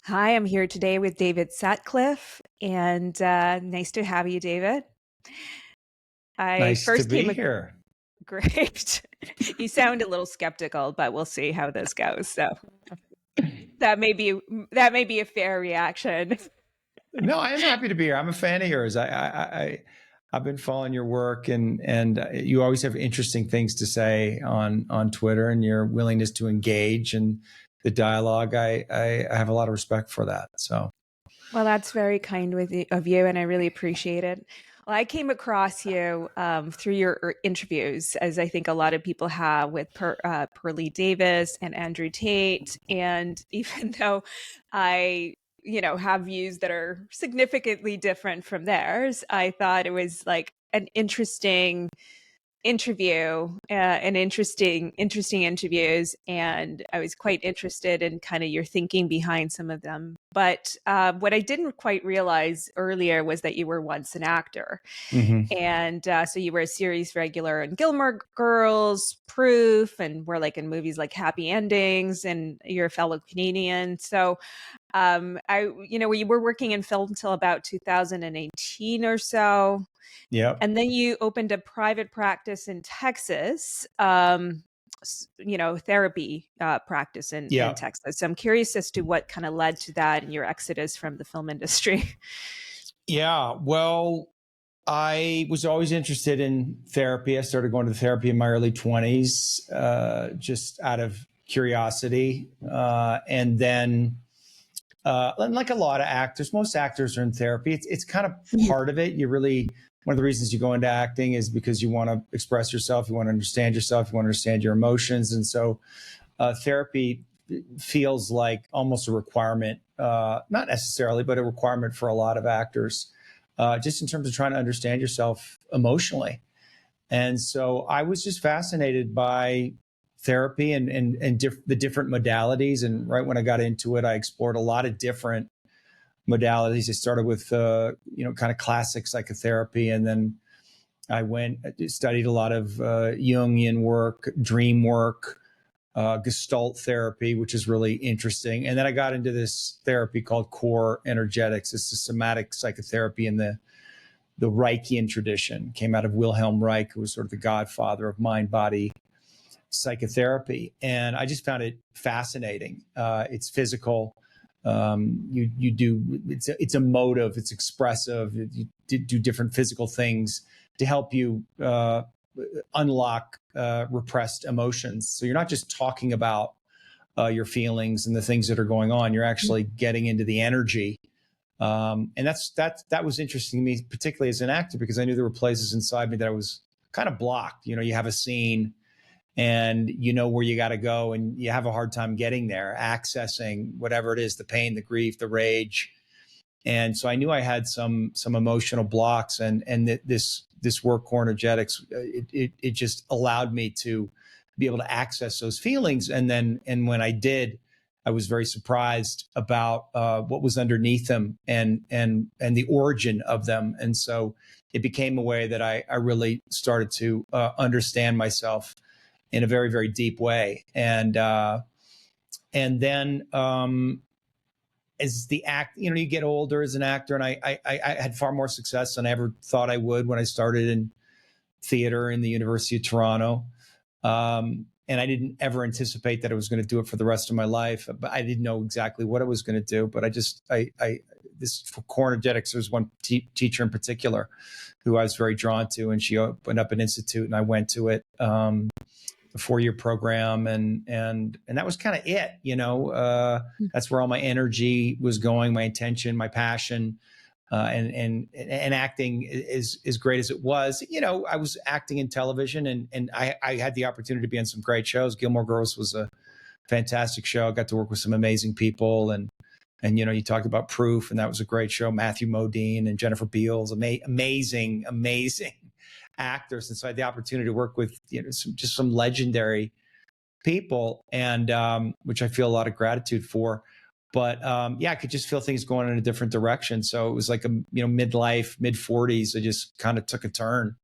Hi, I'm here today with David Sutcliffe, and nice to have you, David. I Nice to first came be a here. great. You sound a little skeptical, but we'll see how this goes. So that may be that may be a fair reaction. No, I am happy to be here. I'm a fan of yours. I've been following your work, and you always have interesting things to say on Twitter, and your willingness to engage and the dialogue. I have a lot of respect for that. So Well, that's very kind of you, and I really appreciate it. Well, I came across you through your interviews, as I think a lot of people have with Pearlie Davis and Andrew Tate. And even though I, have views that are significantly different from theirs, I thought it was like an interesting interview and interesting interviews, and I was quite interested in kind of your thinking behind some of them. But what I didn't quite realize earlier was that you were once an actor, mhm. and so you were a series regular in Gilmore Girls, Proof, and were like in movies like Happy Endings, and you're a fellow Canadian. So we were working in film until about 2018 or so, Yep. and then you opened a private practice in Texas, therapy practice in Yeah. Texas. So I'm curious as to what kind of led to that and your exodus from the film industry. Yeah. Well, I was always interested in therapy. I started going to therapy in my early 20s, just out of curiosity. And then, like a lot of actors, most actors are in therapy. It's kind of part of it. One of the reasons you go into acting is because you want to express yourself, you want to understand yourself, you want to understand your emotions. And so therapy feels like almost a requirement, not necessarily, but a requirement for a lot of actors, just in terms of trying to understand yourself emotionally. And so I was just fascinated by therapy and the different modalities. And right when I got into it, I explored a lot of different modalities. I started with, kind of classic psychotherapy. And then studied a lot of Jungian work, dream work, Gestalt therapy, which is really interesting. And then I got into this therapy called core energetics. It's a somatic psychotherapy in the Reichian tradition. Came out of Wilhelm Reich, who was sort of the godfather of mind body psychotherapy. And I just found it fascinating. It's physical. You do, it's emotive, it's expressive. You do different physical things to help you unlock repressed emotions. So you're not just talking about your feelings and the things that are going on. You're actually getting into the energy. And that was interesting to me, particularly as an actor, because I knew there were places inside me that I was kind of blocked. You have a scene and you know where you got to go, and you have a hard time getting there, accessing whatever it is, the pain, the grief, the rage. And so I knew I had some emotional blocks, and this work, core energetics, it just allowed me to be able to access those feelings. And when I did, I was very surprised about what was underneath them and the origin of them. And so it became a way that I really started to understand myself in a very, very deep way. And then as the you get older as an actor, and I had far more success than I ever thought I would when I started in theater in the University of Toronto. And I didn't ever anticipate that I was going to do it for the rest of my life, but I didn't know exactly what I was going to do. But this for core energetics, there's one teacher in particular who I was very drawn to, and she opened up an institute, and I went to it. A 4-year program, and that was kind of it. That's where all my energy was going, my intention, my passion, and acting is as great as it was. I was acting in television, and I had the opportunity to be on some great shows. Gilmore Girls was a fantastic show. I got to work with some amazing people, and you talked about Proof, and that was a great show. Matthew Modine and Jennifer Beals, amazing actors. And so I had the opportunity to work with some legendary people, and which I feel a lot of gratitude for. But I could just feel things going in a different direction. So it was like midlife, mid 40s. I just kind of took a turn,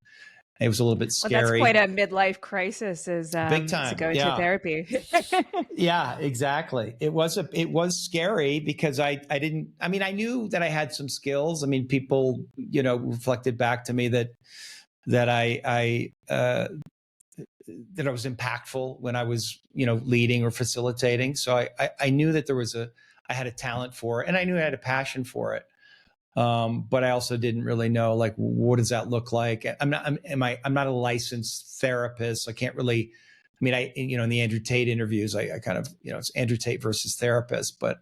It was a little bit Well, that's quite scary. a midlife crisis Big is to time. go into Yeah. therapy. Yeah, exactly. It was scary because I didn't, I mean, I knew that I had some skills. I mean, people, reflected back to me that that I was impactful when I was, leading or facilitating. So I knew that I had a talent for it, and I knew I had a passion for it. But I also didn't really know, like, what does that look like? I'm not a licensed therapist. I can't really, I mean, in the Andrew Tate interviews, I kind of, it's Andrew Tate versus therapist, but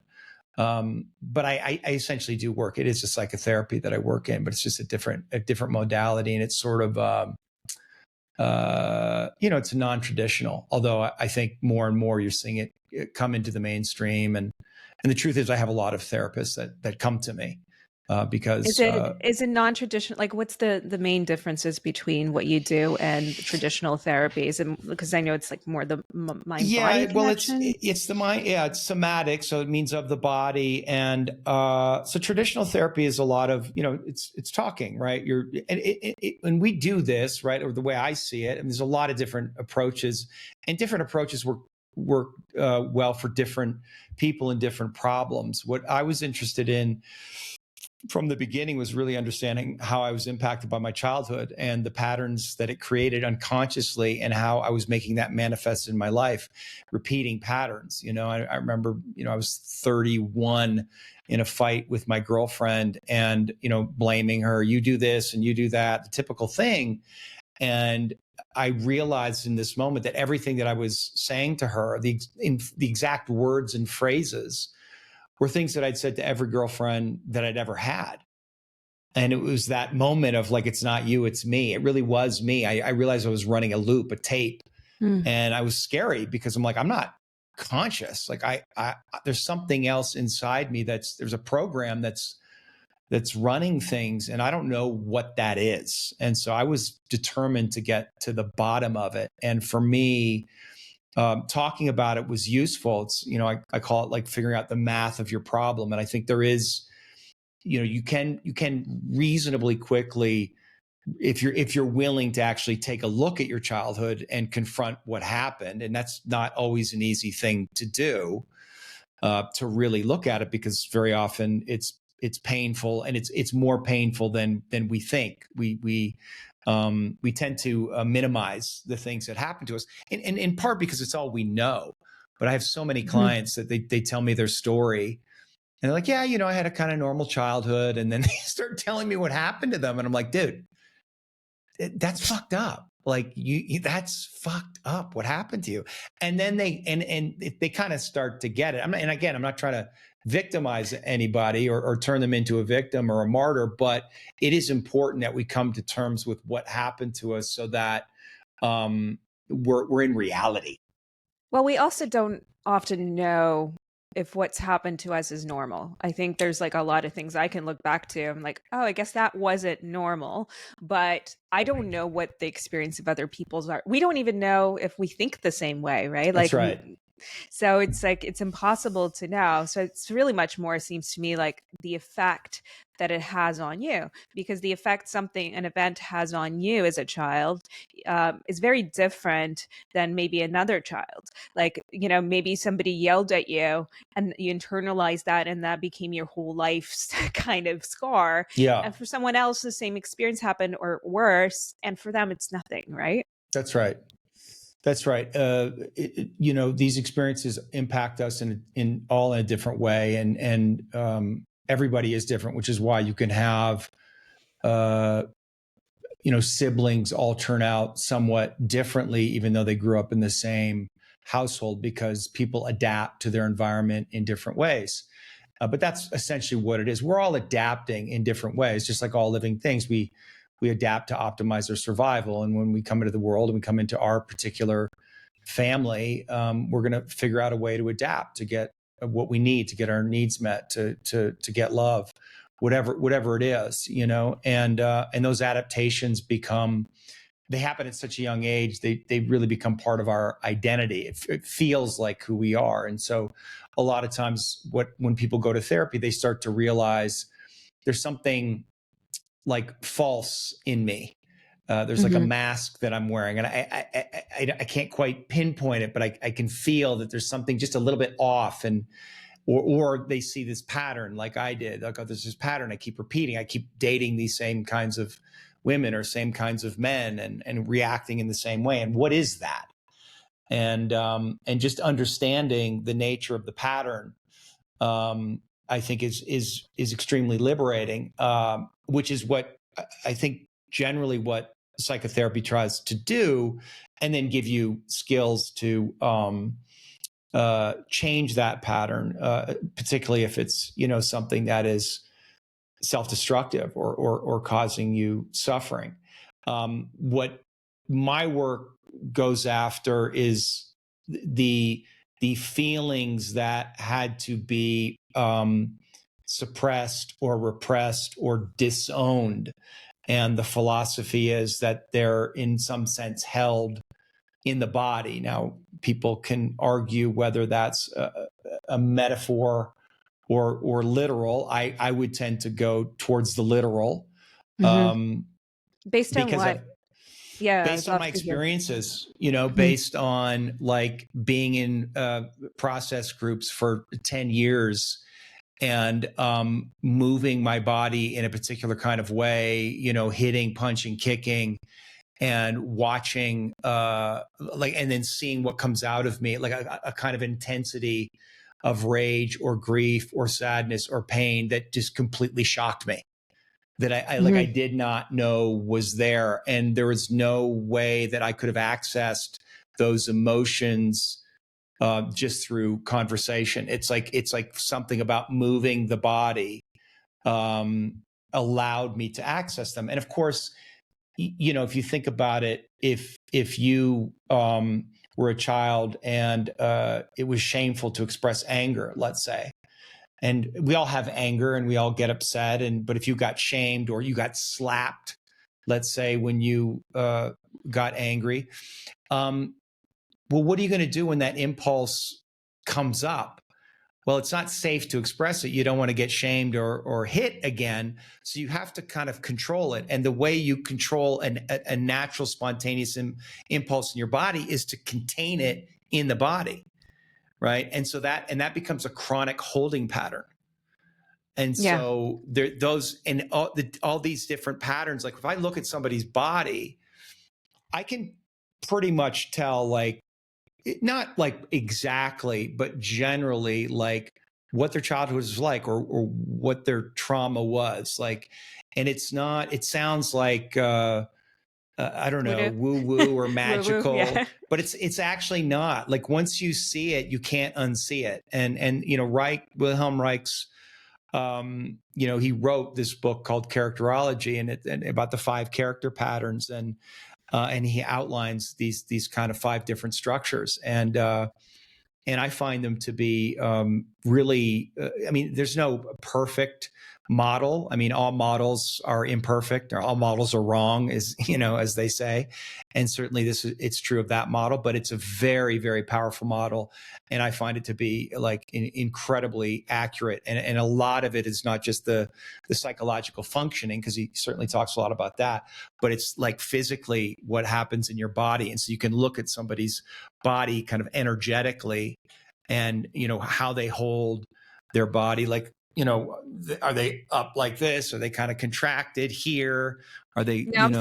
I essentially do work. It is a psychotherapy that I work in, but it's just a different modality. And it's sort of, it's non-traditional, although I think more and more you're seeing it come into the mainstream. And the truth is I have a lot of therapists that come to me, because Is it non-traditional? Like, what's the main differences between what you do and traditional therapies? And because I know it's like more the mind-body yeah, well, connection. it's the mind. Yeah, it's somatic, so it means of the body. And so traditional therapy is a lot of, it's talking, right? When we do this, right, or the way I see it, and there's a lot of different approaches, and different approaches work well for different people and different problems. What I was interested in from the beginning was really understanding how I was impacted by my childhood and the patterns that it created unconsciously, and how I was making that manifest in my life, repeating patterns. I remember, I was 31 in a fight with my girlfriend, and, blaming her, you do this and you do that, the typical thing. And I realized in this moment that everything that I was saying to her, the exact words and phrases, were things that I'd said to every girlfriend that I'd ever had. And it was that moment of, like, it's not you, it's me. It really was me. I realized I was running a loop, a tape, and I was scary because I'm like, I'm not conscious. Like there's something else inside me there's a program that's running things, and I don't know what that is. And so I was determined to get to the bottom of it. And for me, talking about it was useful. It's, I call it like figuring out the math of your problem. And I think there is, you can reasonably quickly, if you're willing to actually take a look at your childhood and confront what happened. And that's not always an easy thing to do, to really look at it, because very often it's painful, and it's more painful than we think. We tend to minimize the things that happen to us, and in part because it's all we know. But I have so many clients that they tell me their story, and they're like, yeah, I had a kind of normal childhood. And then they start telling me what happened to them. And I'm like, dude, that's fucked up. Like that's fucked up. What happened to you? And then they kind of start to get it. I'm not trying to victimize anybody or turn them into a victim or a martyr, but it is important that we come to terms with what happened to us, so that we're in reality. Well, we also don't often know if what's happened to us is normal. I think there's like a lot of things I can look back to. I'm like, oh, I guess that wasn't normal, but I don't know what the experience of other people's are. We don't even know if we think the same way, right? That's Like, right. so it's like it's impossible to know. So it's really much more, seems to me, like the effect that it has on you, because the effect an event has on you as a child is very different than maybe another child. Like, maybe somebody yelled at you and you internalized that, and that became your whole life's kind of scar. Yeah, And for someone else, the same experience happened or worse, and for them, it's nothing, right? that's right. That's right. These experiences impact us in a different way, and everybody is different, which is why you can have, siblings all turn out somewhat differently, even though they grew up in the same household, because people adapt to their environment in different ways. But that's essentially what it is. We're all adapting in different ways, just like all living things. We adapt to optimize our survival. And when we come into the world and we come into our particular family, we're going to figure out a way to adapt to get what we need, to get our needs met, to get love, whatever it is, and those adaptations they happen at such a young age. They really become part of our identity. It feels like who we are. And so a lot of times when people go to therapy, they start to realize there's something like false in me. There's like a mask that I'm wearing, and I can't quite pinpoint it, but I can feel that there's something just a little bit off, and or they see this pattern like I did. Like, oh, there's this pattern I keep repeating. I keep dating these same kinds of women or same kinds of men, and reacting in the same way. And what is that? And just understanding the nature of the pattern, I think is extremely liberating, which is what I think generally what psychotherapy tries to do, and then give you skills to change that pattern, particularly if it's something that is self-destructive or causing you suffering. What my work goes after is the feelings that had to be suppressed or repressed or disowned. And the philosophy is that they're in some sense held in the body. Now, people can argue whether that's a metaphor or literal. I would tend to go towards the literal. Based on what? Yeah, based on my experiences, based on like being in process groups for 10 years and moving my body in a particular kind of way, hitting, punching, kicking, and watching and then seeing what comes out of me, like a kind of intensity of rage or grief or sadness or pain that just completely shocked me, that I did not know was there. And there was no way that I could have accessed those emotions just through conversation. It's like something about moving the body allowed me to access them. And of course, if you think about it, if you were a child and it was shameful to express anger, let's say, and we all have anger and we all get upset, but if you got shamed or you got slapped, let's say, when you got angry, well, what are you going to do when that impulse comes up? Well, it's not safe to express it. You don't want to get shamed or hit again. So you have to kind of control it. And the way you control a natural, spontaneous impulse in your body is to contain it in the body, right? And so that becomes a chronic holding pattern. And so those and all these different patterns, like if I look at somebody's body, I can pretty much tell, like, not like exactly, but generally, like what their childhood was like, or what their trauma was like. And it sounds like, I don't know, woo woo or magical, woo-woo, but it's actually not. Like once you see it, you can't unsee it. And Wilhelm Reich's, he wrote this book called Characterology, and about the 5 character patterns, and he outlines these kind of 5 different structures, and I find them to be really. There's no perfect model. All models are imperfect, or all models are wrong, as they say, and certainly it's true of that model. But it's a very, very powerful model, and I find it to be like incredibly accurate. And a lot of it is not just the psychological functioning, because he certainly talks a lot about that, but it's like physically what happens in your body. And so you can look at somebody's body kind of energetically, and how they hold their body, like, are they up like this? Are they kind of contracted here? Are they now I'm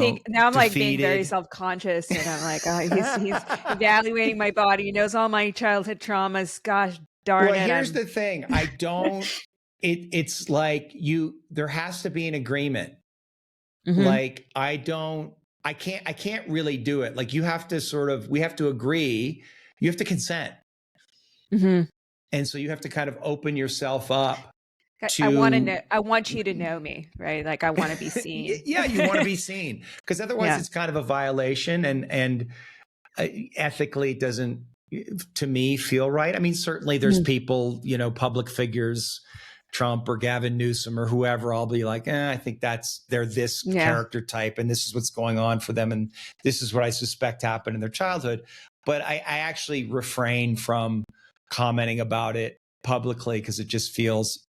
like being very defeated? self-conscious, and I'm like, oh, he's evaluating my body. He knows all my childhood traumas. Gosh darn it. Well, here's the thing. I don't. It's like there has to be an agreement. Like I can't really do it. Like we have to agree. You have to consent. And so you have to kind of open yourself up. I want to know. I want you to know me, right? Like I want to be seen. Yeah, you want to be seen, because otherwise it's kind of a violation, and ethically it doesn't, to me, feel right. Certainly there's people, public figures, Trump or Gavin Newsom or whoever. I'll be like, I think they're this character type, and this is what's going on for them, and this is what I suspect happened in their childhood. But I actually refrain from commenting about it publicly, because it just feels,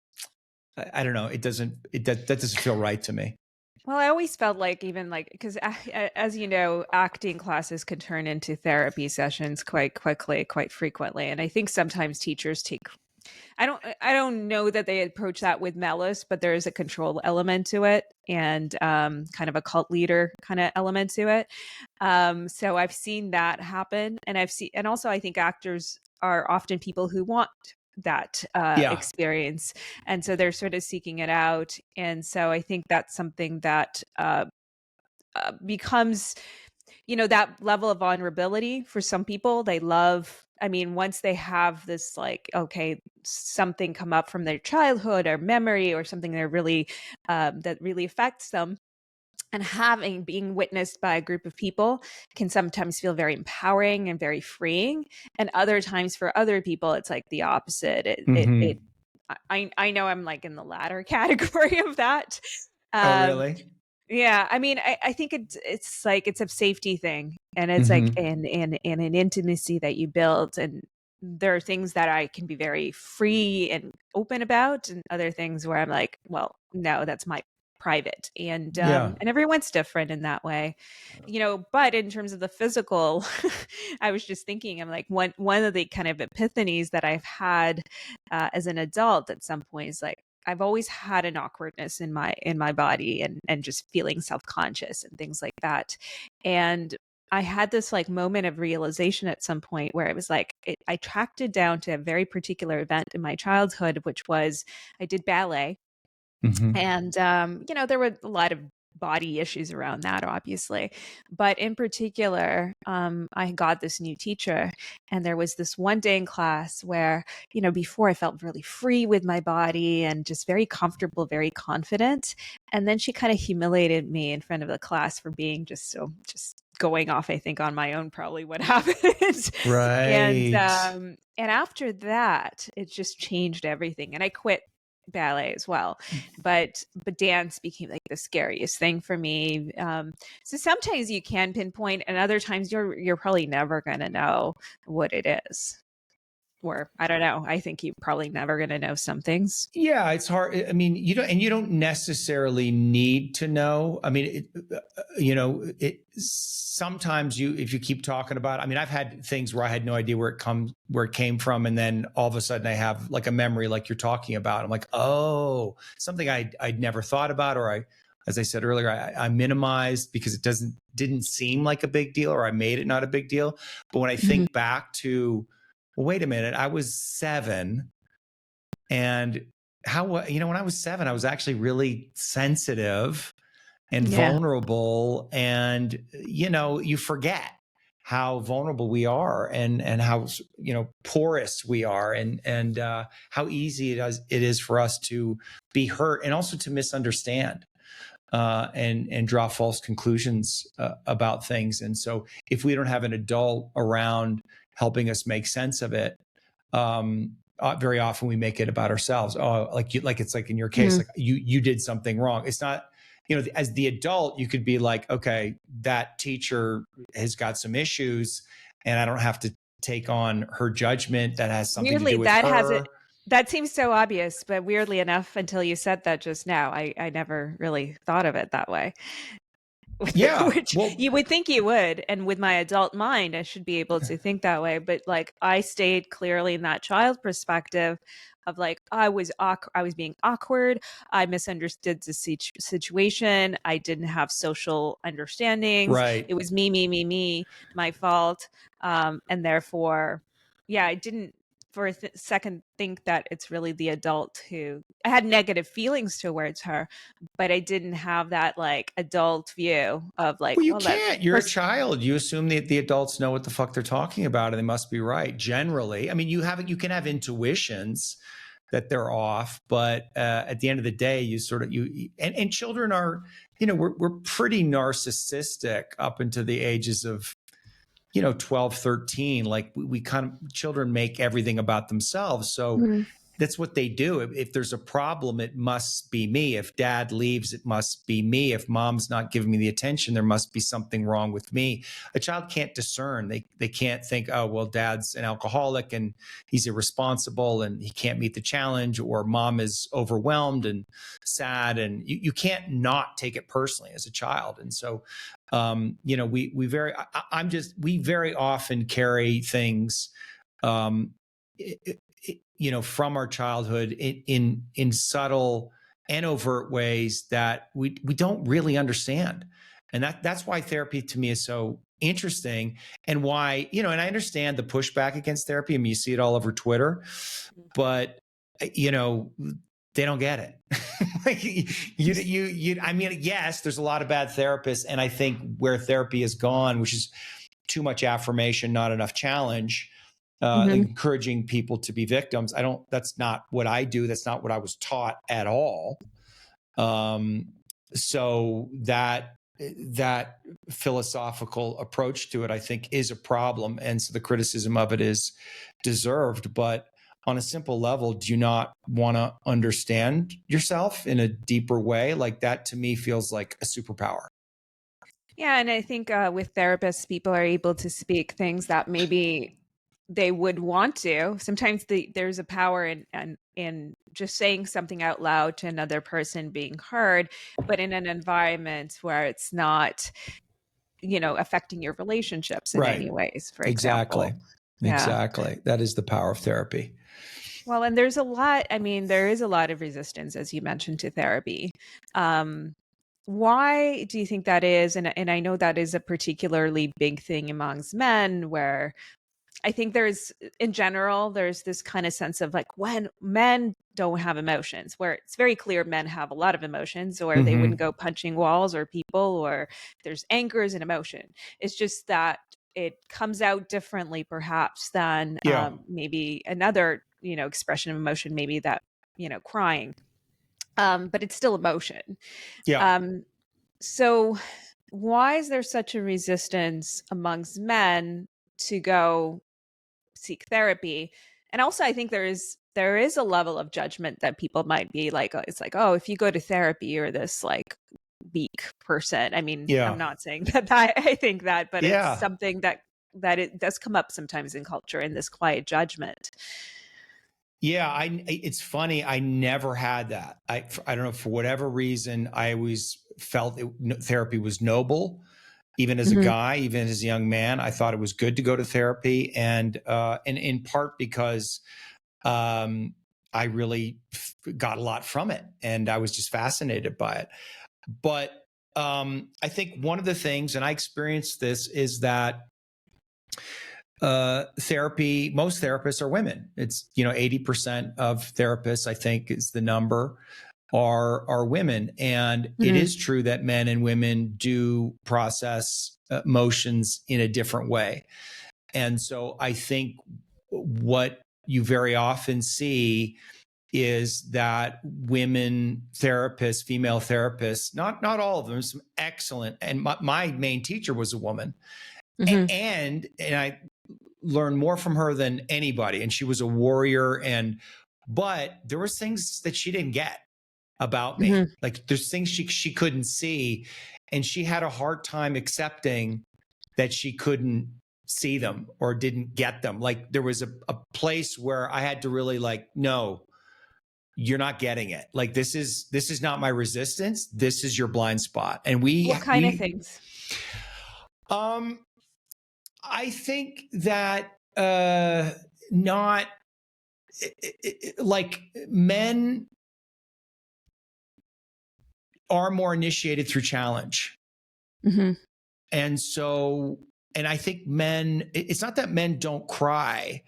I don't know, that doesn't feel right to me. Well, I always felt like even like because as you know, acting classes can turn into therapy sessions quite quickly, quite frequently, and I think sometimes teachers take. I don't know that they approach that with malice, but there is a control element to it and kind of a cult leader kind of element to it. So I've seen that happen, and and also I think actors are often people who want that Yeah. experience, and so they're sort of seeking it out. And so I think that's something that becomes, that level of vulnerability for some people. They love, I mean, once they have this, like, okay, something come up from their childhood or memory or something that really affects them, and being witnessed by a group of people can sometimes feel very empowering and very freeing, and other times for other people it's like the opposite. I know I'm like in the latter category of that. Oh, um really? yeah, I mean, I think it's like it's a safety thing, and it's like Hmm. in an intimacy that you build, and there are things that I can be very free and open about, and other things where I'm like, well, no, that's my private, Yeah. and everyone's different in that way, But in terms of the physical, I was just thinking, I'm like one of the kind of epiphanies that I've had as an adult at some point is like I've always had an awkwardness in my body, and just feeling self-conscious and things like that. And I had this like moment of realization at some point where it was like I tracked it down to a very particular event in my childhood, which was I did ballet. Hmm. And there were a lot of body issues around that, obviously, but in particular, I got this new teacher, and there was this one day in class where, before I felt really free with my body and just very comfortable, very confident, and then she kind of humiliated me in front of the class for being just going off, I think, on my own, probably what happened. Right. And after that, it just changed everything, and I quit ballet as well. But dance became like the scariest thing for me. So sometimes you can pinpoint, and other times you're probably never going to know what it is. Or I don't know, I think you're probably never going to know some things. Yeah, it's hard. I mean, you don't necessarily need to know. I mean, sometimes if you keep talking about, I mean, I've had things where I had no idea where it came from. And then all of a sudden I have like a memory, like you're talking about. I'm like, oh, something I'd never thought about, or as I said earlier, I minimized because didn't seem like a big deal, or I made it not a big deal. But when I Mhm. think back to, well, wait a minute, I was 7. And when I was 7, I was actually really sensitive and Yeah. vulnerable. And, you forget how vulnerable we are, and how, porous we are, and how easy it is for us to be hurt, and also to misunderstand, and draw false conclusions about things. And so if we don't have an adult around helping us make sense of it, very often we make it about ourselves. Oh, like it's like in your case, Mhm. like you did something wrong. It's not, as the adult, you could be like, okay, that teacher has got some issues, and I don't have to take on her judgment. That has something to Weirdly, do with her. that seems so obvious, but weirdly enough, until you said that just now, I never really thought of it that way. Yeah. Which Well, you would think you would, and with my adult mind I should be able to think that way, but like I stayed clearly in that child perspective of like I was being awkward, I misunderstood the situation, I didn't have social understandings, right. it was me, my fault, and therefore, yeah, I didn't for a second think that it's really the adult who I had negative feelings towards her, but I didn't have that like adult view of like, Well, you well, that can't. You're a person. child. You assume that the adults know what the fuck they're talking about, and they must be right. Generally, I mean, you can have intuitions that they're off, but at the end of the day, you sort of and children are, we're pretty narcissistic up into the ages of 12, 13. Like we kind of, children make everything about themselves. So Mhm. that's what they do. If there's a problem, it must be me. If dad leaves, it must be me. If mom's not giving me the attention, there must be something wrong with me. A child can't discern. They can't think, oh, well, dad's an alcoholic and he's irresponsible and he can't meet the challenge, or mom is overwhelmed and sad. And you can't not take it personally as a child. And so, we very often carry things, from our childhood in subtle and overt ways that we don't really understand. And that's why therapy to me is so interesting, and why, and I understand the pushback against therapy. I mean, you see it all over Twitter, but they don't get it. I mean, yes, there's a lot of bad therapists. And I think where therapy has gone, which is too much affirmation, not enough challenge, encouraging people to be victims. That's not what I do. That's not what I was taught at all. So that philosophical approach to it, I think, is a problem. And so the criticism of it is deserved. But on a simple level, do you not want to understand yourself in a deeper way? Like, that to me feels like a superpower. Yeah. And I think with therapists, people are able to speak things that maybe they would want to. Sometimes there's a power in just saying something out loud to another person being heard, but in an environment where it's not, affecting your relationships in any ways, for example. Exactly. That is the power of therapy. Well, and there is a lot of resistance, as you mentioned, to therapy. Why do you think that is? And I know that is a particularly big thing amongst men, where I think there's this kind of sense of like, when men don't have emotions, where it's very clear men have a lot of emotions, or they wouldn't go punching walls or people, or there's anger as an emotion. It's just that it comes out differently, perhaps, than maybe another, expression of emotion, maybe that, crying. But it's still emotion. Yeah. So why is there such a resistance amongst men to go seek therapy? And also, I think there is a level of judgment that people might be like, it's like, oh, if you go to therapy, you're this like weak person. I mean, I'm not saying that I think that, but it's something that it does come up sometimes in culture, in this quiet judgment. Yeah, it's funny. I never had that. I don't know, for whatever reason, I always felt therapy was noble. Even as a guy, even as a young man, I thought it was good to go to therapy, and in part because I really got a lot from it, and I was just fascinated by it. But I think one of the things, and I experienced this, is that therapy, most therapists are women. It's 80% of therapists, I think, is the number, are women. And it is true that men and women do process emotions in a different way. And so I think what you very often see is that women therapists, female therapists, not all of them, some excellent, and my main teacher was a woman. And I learned more from her than anybody. And she was a warrior. But there was things that she didn't get about me. Like, there's things she couldn't see. And she had a hard time accepting that she couldn't see them or didn't get them. Like, there was a place where I had to really no, you're not getting it. Like, this is not my resistance. This is your blind spot. And what kind of things? I think that not like men are more initiated through challenge. And so, and I think men, it's not that men don't cry.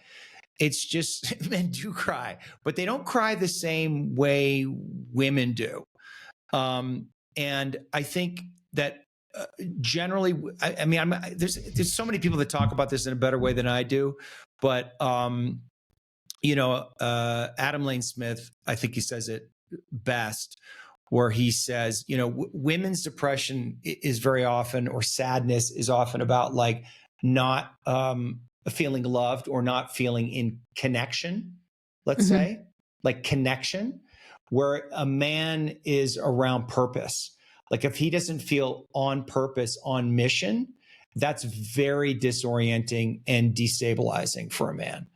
It's just men do cry, but they don't cry the same way women do. And I think that generally, I mean, there's so many people that talk about this in a better way than I do, but Adam Lane Smith, I think he says it best, where he says, women's depression is very often, or sadness is often, about like not feeling loved or not feeling in connection, let's say. like connection, where a man is around purpose. Like if he doesn't feel on purpose, on mission, that's very disorienting and destabilizing for a man.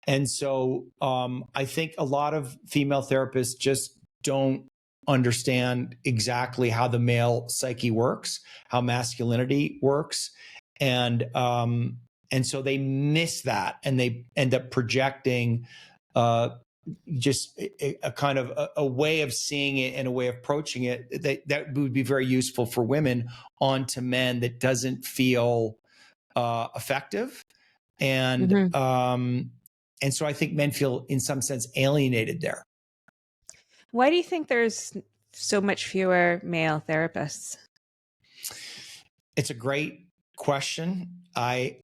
And so I think a lot of female therapists just don't understand exactly how the male psyche works, how masculinity works. And so they miss that, and they end up projecting just a kind of a way of seeing it and a way of approaching it that would be very useful for women onto men that doesn't feel effective. And and so I think men feel in some sense alienated there. Why do you think there's so much fewer male therapists? It's a great question. I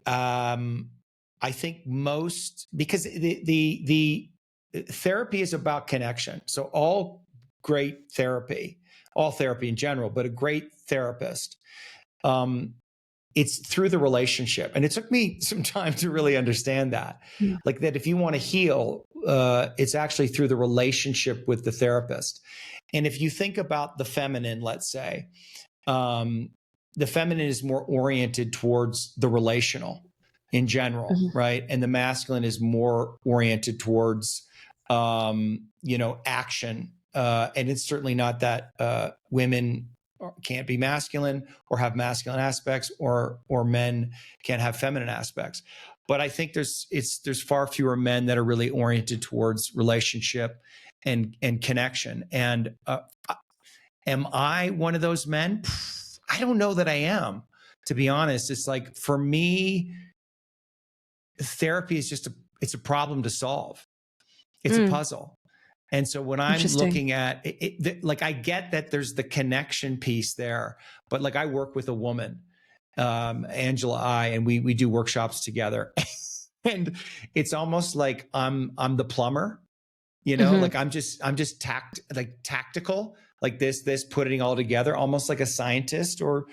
think most, because the therapy is about connection. So all therapy in general, but a great therapist, it's through the relationship. And it took me some time to really understand that. Yeah. Like that if you want to heal, it's actually through the relationship with the therapist. And if you think about the feminine, let's say, the feminine is more oriented towards the relational in general, right? And the masculine is more oriented towards, action. And it's certainly not that women can't be masculine or have masculine aspects, or men can't have feminine aspects. But I think there's far fewer men that are really oriented towards relationship and connection. And am I one of those men? I don't know that I am, to be honest. It's like, for me, therapy is it's a problem to solve. It's a puzzle. And so when I'm looking at it, like, I get that there's the connection piece there, but like, I work with a woman, Angela, and we do workshops together, and it's almost like I'm the plumber, like I'm just tactical, like this putting it all together, almost like a scientist, or,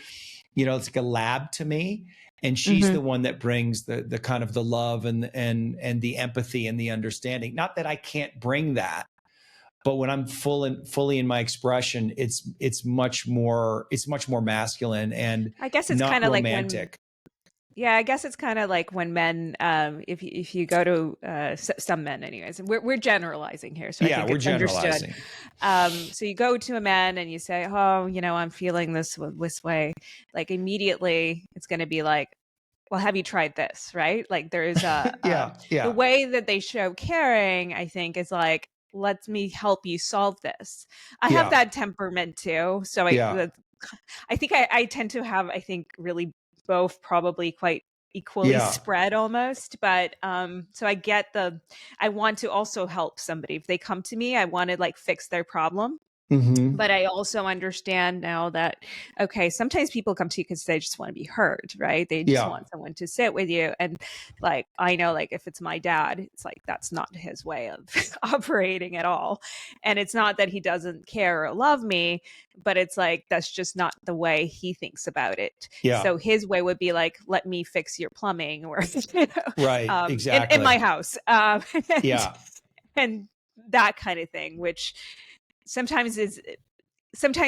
it's like a lab to me. And she's the one that brings the kind of the love and the empathy and the understanding. Not that I can't bring that, but when I'm fully in my expression, it's much more masculine, and I guess it's not kind of romantic. I guess it's kind of like when men, if you go to some men, anyways, we're generalizing here, so I think we're it's generalizing. Understood. So you go to a man and you say, "Oh, I'm feeling this way." Like, immediately, it's going to be like, "Well, have you tried this?" Right? Like, there's the way that they show caring, I think, is like, "Let me help you solve this." I have that temperament too, so I think I tend to have, I think, really both probably quite equally spread almost. But so I get I want to also help somebody. If they come to me, I want to like fix their problem. But I also understand now that, okay, sometimes people come to you because they just want to be heard, right? They just want someone to sit with you. And like, I know, like, if it's my dad, it's like, that's not his way of operating at all. And it's not that he doesn't care or love me, but it's like, that's just not the way he thinks about it. So his way would be like, let me fix your plumbing, or, right, exactly. in my house. And that kind of thing, which sometimes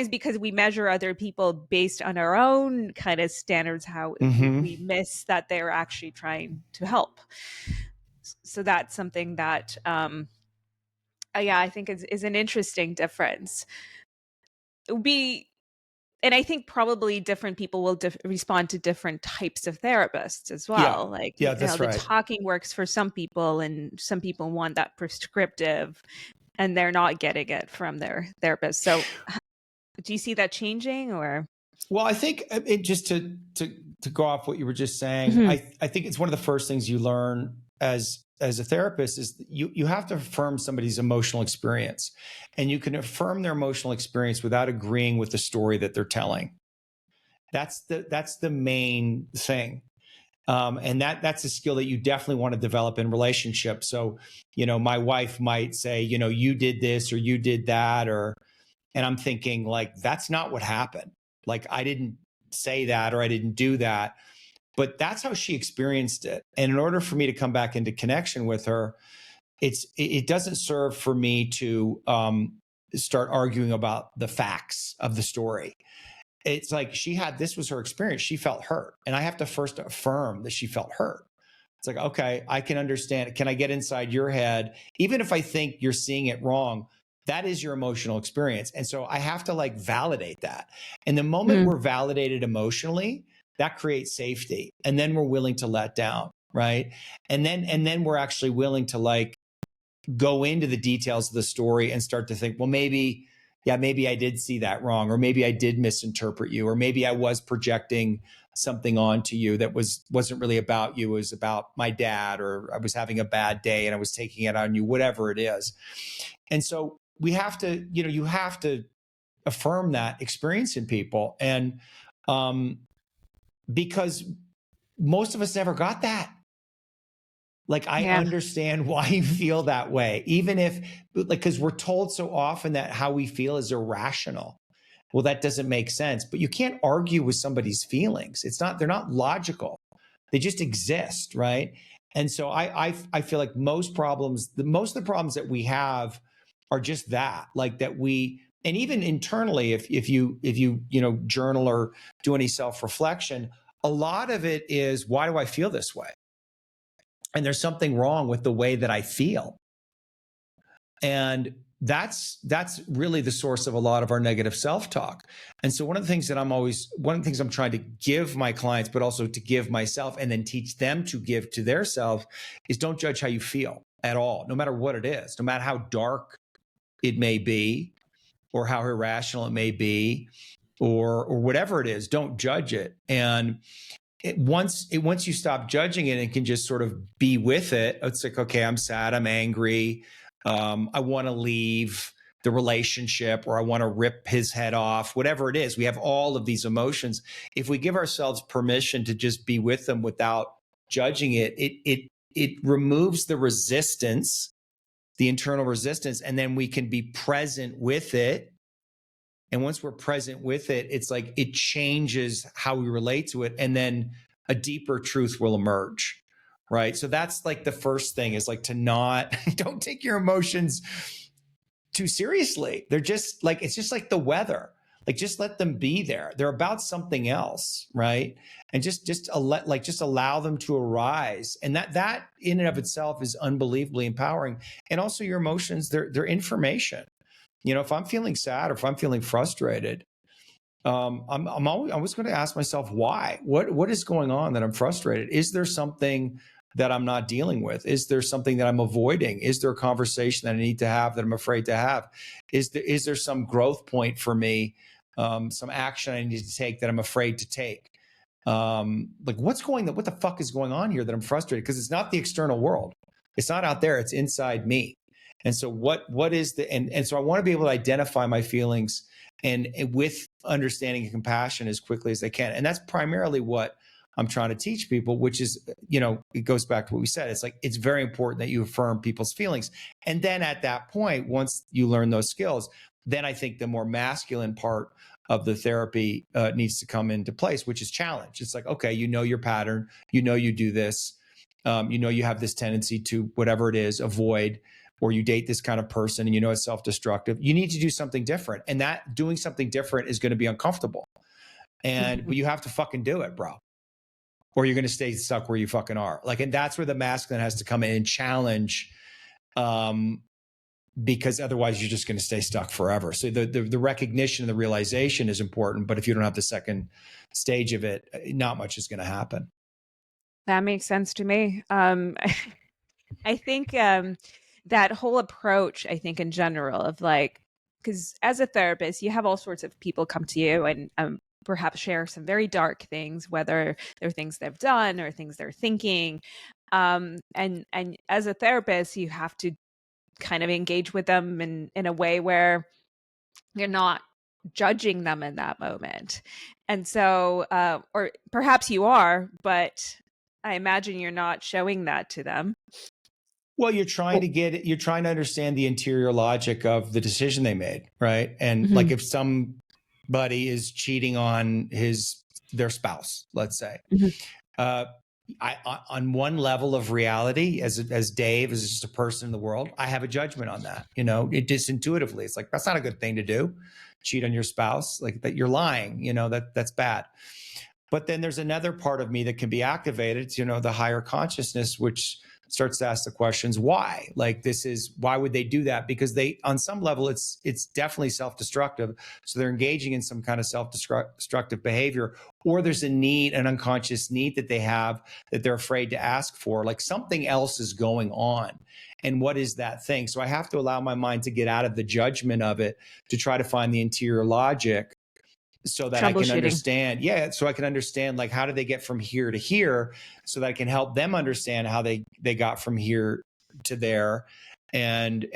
because we measure other people based on our own kind of standards, how we miss that they're actually trying to help. So that's something that, I think is an interesting difference. It would be, and I think probably different people will respond to different types of therapists as well. Like, that's right. The talking works for some people, and some people want that prescriptive, and they're not getting it from their therapist. So do you see that changing, or? Well, I think just to go off what you were just saying, I think it's one of the first things you learn as a therapist is that you have to affirm somebody's emotional experience, and you can affirm their emotional experience without agreeing with the story that they're telling. That's the main thing. And that's a skill that you definitely want to develop in relationships. So, my wife might say, you did this or you did that, and I'm thinking, like, that's not what happened. Like, I didn't say that, or I didn't do that, but that's how she experienced it. And in order for me to come back into connection with her, it doesn't serve for me to start arguing about the facts of the story. It's like this was her experience. She felt hurt. And I have to first affirm that she felt hurt. It's like, okay, I can understand. Can I get inside your head? Even if I think you're seeing it wrong, that is your emotional experience. And so I have to like validate that. And the moment we're validated emotionally, that creates safety. And then we're willing to let down, right? And then we're actually willing to like go into the details of the story and start to think, well, maybe I did see that wrong, or maybe I did misinterpret you, or maybe I was projecting something onto you that wasn't really about you. It was about my dad, or I was having a bad day and I was taking it on you, whatever it is. And so we have to, you have to affirm that experience in people. And because most of us never got that. Like, I understand why you feel that way, even if, like, because we're told so often that how we feel is irrational. Well, that doesn't make sense, but you can't argue with somebody's feelings. They're not logical. They just exist, right? And so I feel like most of the problems that we have are just that, like that and even internally, if you journal or do any self-reflection, a lot of it is, why do I feel this way? And there's something wrong with the way that I feel. And that's really the source of a lot of our negative self-talk. And so one of the things I'm trying to give my clients, but also to give myself, and then teach them to give to their self, is don't judge how you feel at all, no matter what it is, no matter how dark it may be, or how irrational it may be, or whatever it is. Don't judge it. And once you stop judging it and can just sort of be with it, it's like, okay, I'm sad, I'm angry, I want to leave the relationship, or I want to rip his head off, whatever it is. We have all of these emotions. If we give ourselves permission to just be with them without judging it, it removes the resistance, the internal resistance, and then we can be present with it. And once we're present with it, it's like it changes how we relate to it. And then a deeper truth will emerge, right? So that's like the first thing, is like to don't take your emotions too seriously. They're just like, it's just like the weather. Like, just let them be there. They're about something else, right? And just allow them to arise. And that in and of itself is unbelievably empowering. And also your emotions, they're information. If I'm feeling sad, or if I'm feeling frustrated, I'm always going to ask myself, why? What is going on that I'm frustrated? Is there something that I'm not dealing with? Is there something that I'm avoiding? Is there a conversation that I need to have that I'm afraid to have? Is there some growth point for me? Some action I need to take that I'm afraid to take? Like, what the fuck is going on here that I'm frustrated? Because it's not the external world. It's not out there. It's inside me. And so what is and so I want to be able to identify my feelings and with understanding and compassion as quickly as I can. And that's primarily what I'm trying to teach people, which is, it goes back to what we said. It's like, it's very important that you affirm people's feelings. And then at that point, once you learn those skills, then I think the more masculine part of the therapy needs to come into place, which is challenge. It's like, okay, your pattern, you do this, you have this tendency to, whatever it is, avoid, or you date this kind of person and it's self-destructive. You need to do something different. And that doing something different is going to be uncomfortable. But you have to fucking do it, bro. Or you're going to stay stuck where you fucking are. Like, and that's where the masculine has to come in and challenge, because otherwise you're just going to stay stuck forever. So the recognition and the realization is important, but if you don't have the second stage of it, not much is going to happen. That makes sense to me. I think that whole approach, I think in general, of like, because as a therapist, you have all sorts of people come to you and perhaps share some very dark things, whether they're things they've done or things they're thinking. And as a therapist, you have to kind of engage with them in a way where you're not judging them in that moment. And so, or perhaps you are, but I imagine you're not showing that to them. Well, you're trying to understand the interior logic of the decision they made, right? And like, if somebody is cheating on their spouse, let's say, on one level of reality, as Dave, as just a person in the world, I have a judgment on that. It just intuitively, it's like, that's not a good thing to do. Cheat on your spouse, like that, you're lying. That's bad. But then there's another part of me that can be activated, the higher consciousness, which starts to ask the questions, why? Like, why would they do that? Because on some level, it's definitely self-destructive. So they're engaging in some kind of self-destructive behavior, or there's an unconscious need that they have that they're afraid to ask for. Like, something else is going on. And what is that thing? So I have to allow my mind to get out of the judgment of it to try to find the interior logic, so that I can understand. Yeah. So I can understand, like, how do they get from here to here, so that I can help them understand how they got from here to there. And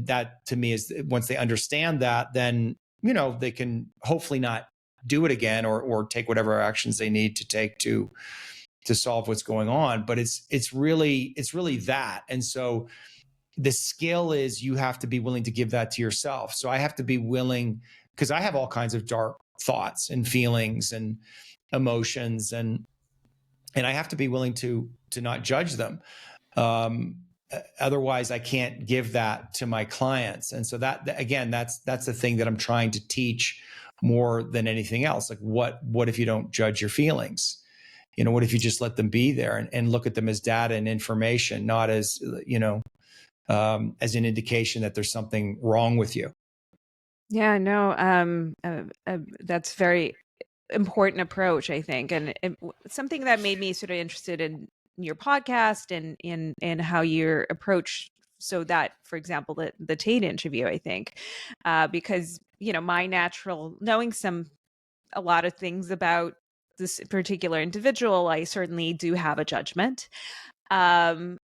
that, to me, is, once they understand that, then, they can hopefully not do it again, or take whatever actions they need to take to solve what's going on. But it's really that. And so the skill is, you have to be willing to give that to yourself. So I have to be willing, because I have all kinds of dark thoughts and feelings and emotions, and I have to be willing to not judge them. Otherwise I can't give that to my clients. And so that, again, that's the thing that I'm trying to teach more than anything else. Like, what if you don't judge your feelings? What if you just let them be there and look at them as data and information, not as, as an indication that there's something wrong with you. Yeah, no, that's very important approach, I think. And something that made me sort of interested in your podcast and in how your approach. So that, for example, the Tate interview, I think, because, my natural, knowing a lot of things about this particular individual, I certainly do have a judgment. The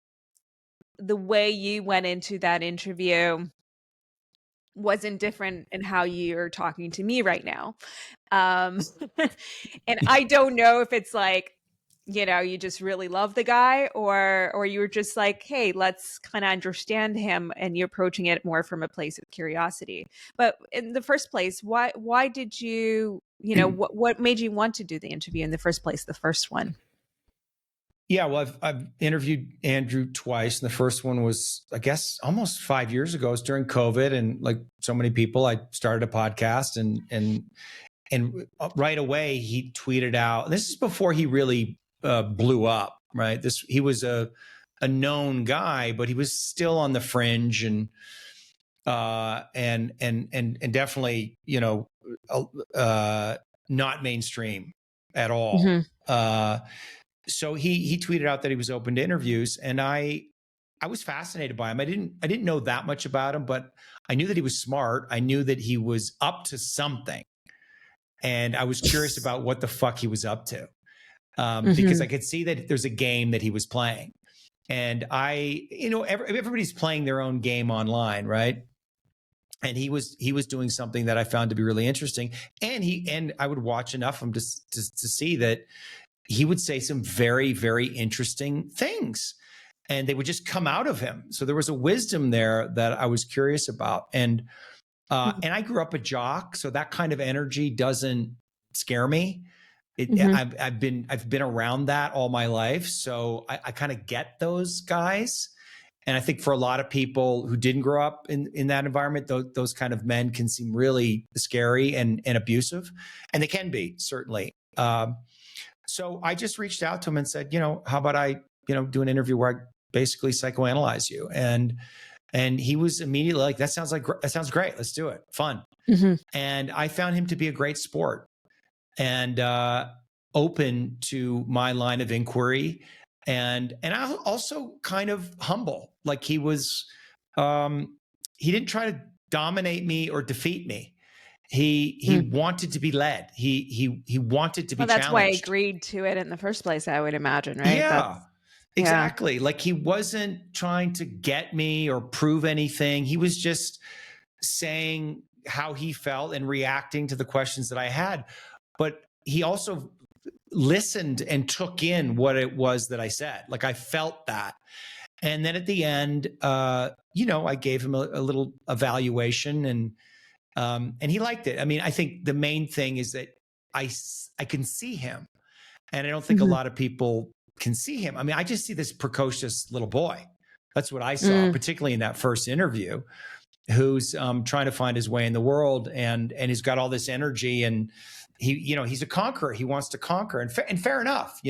way you went into that interview wasn't different in how you're talking to me right now. And I don't know if it's like, you just really love the guy, or you were just like, hey, let's kind of understand him, and you're approaching it more from a place of curiosity. But in the first place, why did you, what made you want to do the interview in the first place, the first one? Yeah, well, I've interviewed Andrew twice. And the first one was, I guess, almost 5 years ago. It was during COVID, and like so many people, I started a podcast, and right away he tweeted out. This is before he really blew up, right? He was a known guy, but he was still on the fringe, and definitely, not mainstream at all. Mm-hmm. So he tweeted out that he was open to interviews, and I was fascinated by him. I didn't know that much about him, but I knew that he was smart. I knew that he was up to something, and I was curious about what the fuck he was up to, because I could see that there's a game that he was playing, and everybody's playing their own game online, right? And he was doing something that I found to be really interesting, and I would watch enough of him to see that he would say some very, very interesting things, and they would just come out of him. So there was a wisdom there that I was curious about. And I grew up a jock, so that kind of energy doesn't scare me. I've been around that all my life. So I kind of get those guys. And I think for a lot of people who didn't grow up in that environment, those kind of men can seem really scary and abusive, and they can be, certainly. So I just reached out to him and said, how about I, do an interview where I basically psychoanalyze you? And he was immediately like, that sounds great. Let's do it. Fun. Mm-hmm. And I found him to be a great sport and open to my line of inquiry, and I also kind of humble. Like, he was, he didn't try to dominate me or defeat me. He wanted to be led. He wanted to be challenged. That's why I agreed to it in the first place, I would imagine, right? Yeah, exactly. Yeah. Like, he wasn't trying to get me or prove anything. He was just saying how he felt and reacting to the questions that I had. But he also listened and took in what it was that I said. Like, I felt that. And then at the end, I gave him a little evaluation, and he liked it. I mean, I think the main thing is that I can see him, and I don't think a lot of people can see him. I mean, I just see this precocious little boy. That's what I saw, particularly in that first interview, who's trying to find his way in the world, and he's got all this energy, and he's a conqueror. He wants to conquer, and fair enough,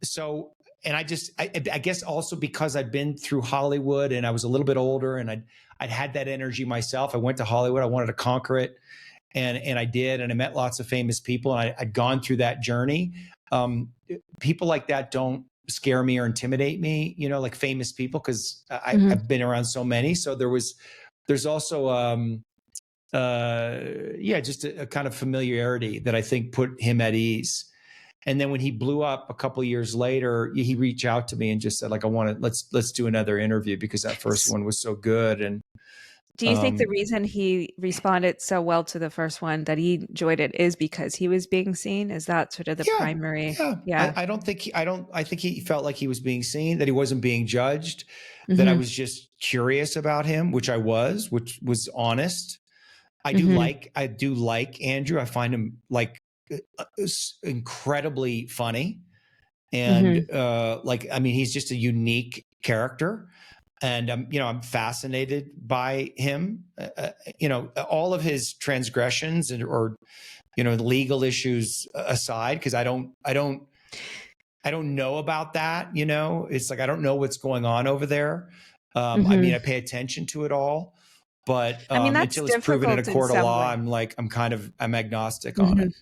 So, and I guess also because I'd been through Hollywood and I was a little bit older, and I'd had that energy myself. I went to Hollywood. I wanted to conquer it. And I did, and I met lots of famous people, and I'd gone through that journey. People like that don't scare me or intimidate me, like famous people, because I've been around so many. So there's also, just a kind of familiarity that I think put him at ease. And then when he blew up a couple of years later, he reached out to me and just said, like, let's do another interview, because that first one was so good. And do you think the reason he responded so well to the first one, that he enjoyed it, is because he was being seen? Is that sort of the primary? Yeah. I think he felt like he was being seen, that he wasn't being judged, that I was just curious about him, which was honest. I do like Andrew. I find him like incredibly funny. And he's just a unique character. And I'm fascinated by him. All of his transgressions or legal issues aside, because I don't know about that. It's like I don't know what's going on over there. I mean, I pay attention to it all, but until it's proven in a court of law, I'm agnostic on it.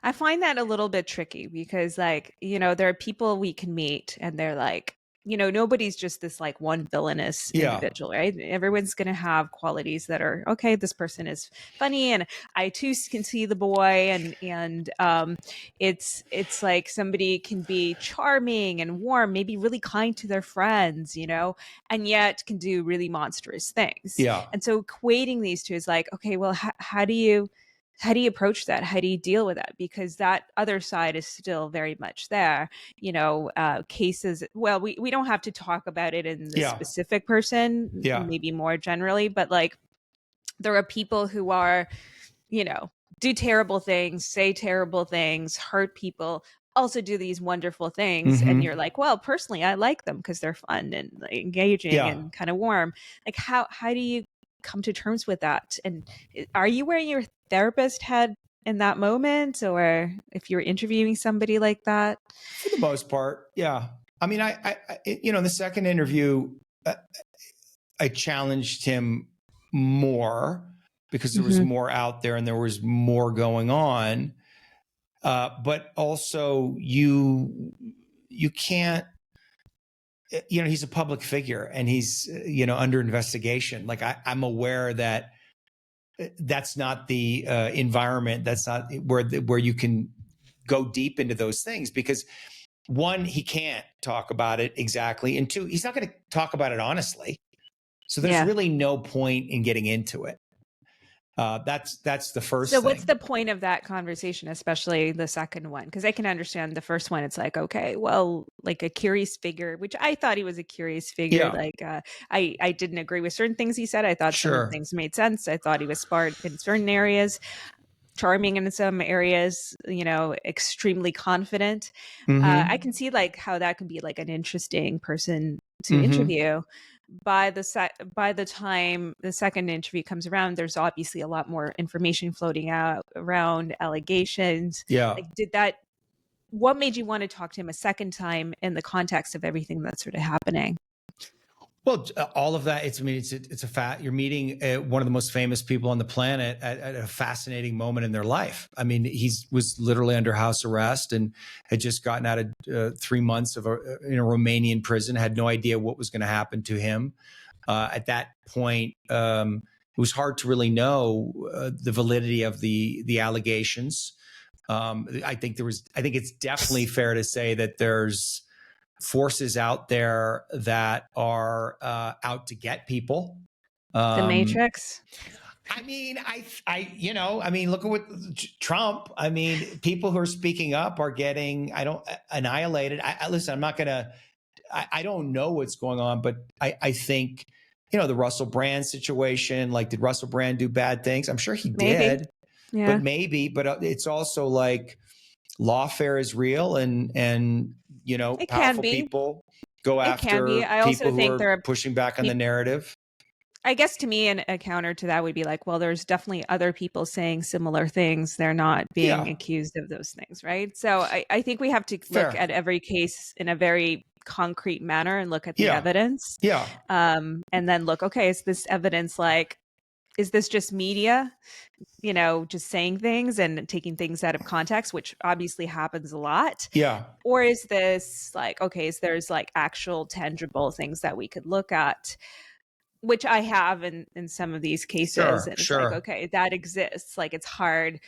I find that a little bit tricky, because there are people we can meet, and they're like, nobody's just this like one villainous individual, right? Everyone's going to have qualities that are, okay, this person is funny, and I too can see the boy, and it's like somebody can be charming and warm, maybe really kind to their friends, and yet can do really monstrous things. Yeah. And so equating these two is like, okay, well, how do you approach that? How do you deal with that? Because that other side is still very much there. Cases, well, we don't have to talk about it in the specific person, maybe more generally, but like there are people who are, do terrible things, say terrible things, hurt people, also do these wonderful things. And you're like, well, personally, I like them because they're fun and like, engaging and kind of warm. Like how do you come to terms with that? And are you where your therapist had in that moment, or if you're interviewing somebody like that? For the most part, yeah. I mean, I in the second interview, I challenged him more because there was more out there and there was more going on. But also you can't, he's a public figure and he's, under investigation. Like I'm aware that that's not the environment. That's not where you can go deep into those things, because one, he can't talk about it exactly. And two, he's not going to talk about it honestly. So there's really no point in getting into it. That's the first thing. So what's the point of that conversation, especially the second one? Because I can understand the first one. It's like, okay, well, like a curious figure, which I thought he was a curious figure. Yeah. Like I didn't agree with certain things he said. I thought some things made sense. I thought he was smart in certain areas, charming in some areas, extremely confident. I can see like how that could be like an interesting person to interview. By the time the second interview comes around, there's obviously a lot more information floating out around allegations. Yeah. Like, what made you want to talk to him a second time in the context of everything that's sort of happening? Well, all of that. You're meeting one of the most famous people on the planet at a fascinating moment in their life. I mean, he was literally under house arrest and had just gotten out of 3 months in a Romanian prison, had no idea what was going to happen to him. At that point, it was hard to really know the validity of the allegations. I think it's definitely fair to say that there's forces out there that are out to get people. The Matrix. I mean, look at what Trump. I mean, people who are speaking up are getting annihilated. Listen, I'm not gonna. I don't know what's going on, but I think the Russell Brand situation. Like, did Russell Brand do bad things? I'm sure he did. Yeah. But it's also like, lawfare is real, and It can powerful be. people go It can be. after I people also who think are there are pushing back on the narrative. I guess to me, a counter to that would be like, well, there's definitely other people saying similar things. They're not being Yeah, accused of those things, right? So I think we have to look fair. at every case in a very concrete manner and look at the Yeah, evidence. yeah, And then look, okay, is this evidence like, is this just media, just saying things and taking things out of context, which obviously happens a lot? yeah. Or is this like, okay, is there's like actual tangible things that we could look at? Which I have in some of these cases. Sure, And it's like, sure, okay, that exists. Like it's hard.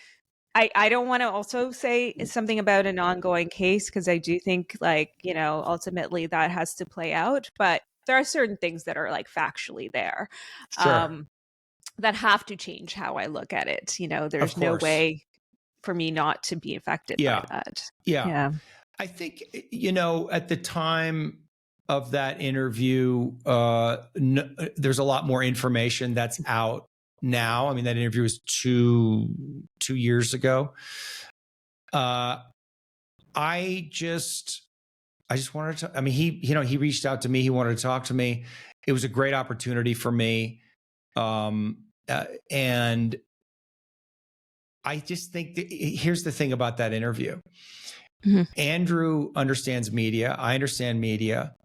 I don't want to also say something about an ongoing case because I do think like, ultimately that has to play out. But there are certain things that are like factually there sure. that have to change how I look at it. Of There's no course. way for me not to be affected by Yeah, that. yeah. Yeah. I think, at the time of that interview, there's a lot more information that's out now. I mean, that interview was two years ago. I just wanted to, I mean, he reached out to me. He wanted to talk to me. It was a great opportunity for me. And I just think here's the thing about that interview. Mhm. Andrew understands media. I understand media.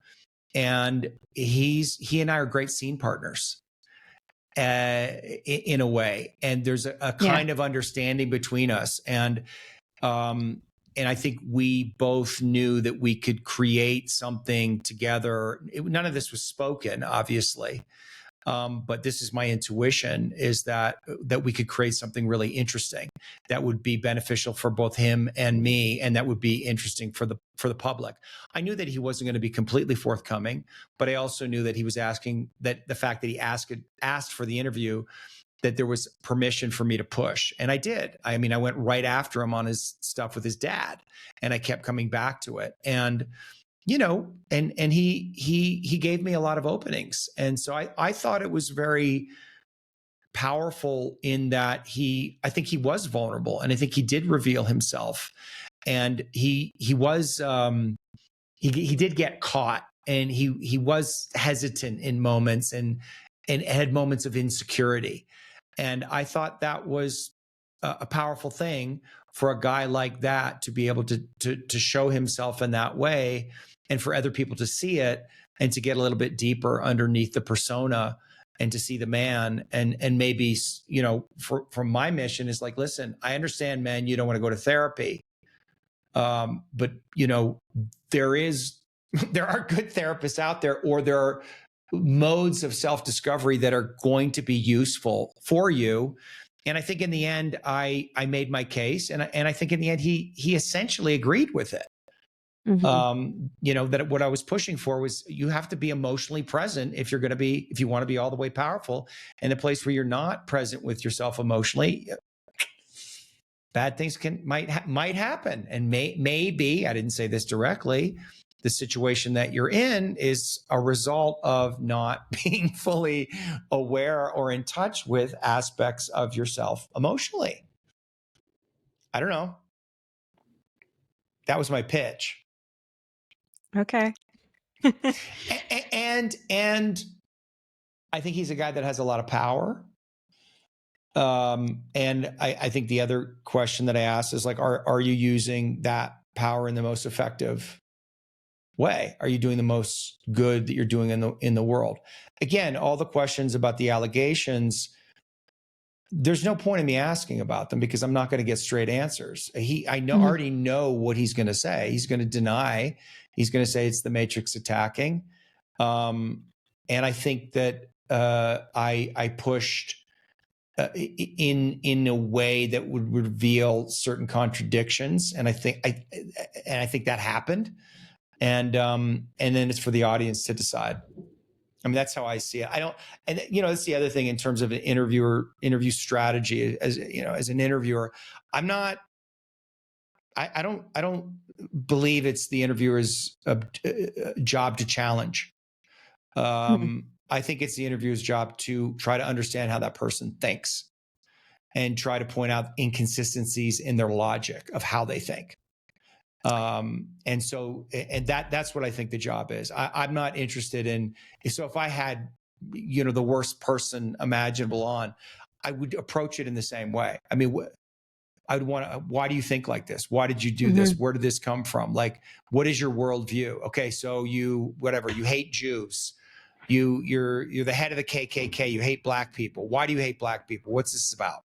And he and I are great scene partners in a way. And there's a Yeah. kind of understanding between us. And I think we both knew that we could create something together. None of this was spoken, obviously. But this is my intuition, is that we could create something really interesting that would be beneficial for both him and me, and that would be interesting for the public. I knew that he wasn't going to be completely forthcoming, but I also knew that he was asking, that the fact that he asked for the interview, that there was permission for me to push. And I did. I mean, I went right after him on his stuff with his dad, and I kept coming back to it. And and he gave me a lot of openings. And so I thought it was very powerful in that I think he was vulnerable, and I think he did reveal himself. And he was, he did get caught, and he was hesitant in moments, and had moments of insecurity. And I thought that was a powerful thing for a guy like that to be able to show himself in that way, and for other people to see it and to get a little bit deeper underneath the persona, and to see the man. And maybe, from my mission is like, listen, I understand, man, you don't want to go to therapy. But there are good therapists out there, or there are modes of self-discovery that are going to be useful for you. And I think in the end, I made my case, and I think in the end, he essentially agreed with it. Mm-hmm. That what I was pushing for was, you have to be emotionally present if you want to be all the way powerful. And the place where you're not present with yourself emotionally, bad things might happen. And maybe, I didn't say this directly, the situation that you're in is a result of not being fully aware or in touch with aspects of yourself emotionally. I don't know. That was my pitch. Okay. And I think he's a guy that has a lot of power. And I think the other question that I asked is like, are you using that power in the most effective way? Are you doing the most good that you're doing in the world? Again, all the questions about the allegations, there's no point in me asking about them, because I'm not going to get straight answers. Already know what he's going to say. He's going to deny. He's going to say it's the Matrix attacking. And I think that I pushed in a way that would reveal certain contradictions, and I think that happened. And then it's for the audience to decide. I mean, that's how I see it. That's the other thing in terms of an interview strategy. As an interviewer, I don't believe it's the interviewer's job to challenge. I think it's the interviewer's job to try to understand how that person thinks, and try to point out inconsistencies in their logic of how they think. And so, and that's what I think the job is. I'm not interested in, so if I had, the worst person imaginable on, I would approach it in the same way. I mean, I'd want to, why do you think like this? Why did you do this? Where did this come from? Like, what is your worldview? Okay. So you hate Jews. You're the head of the KKK. You hate black people. Why do you hate black people? What's this about?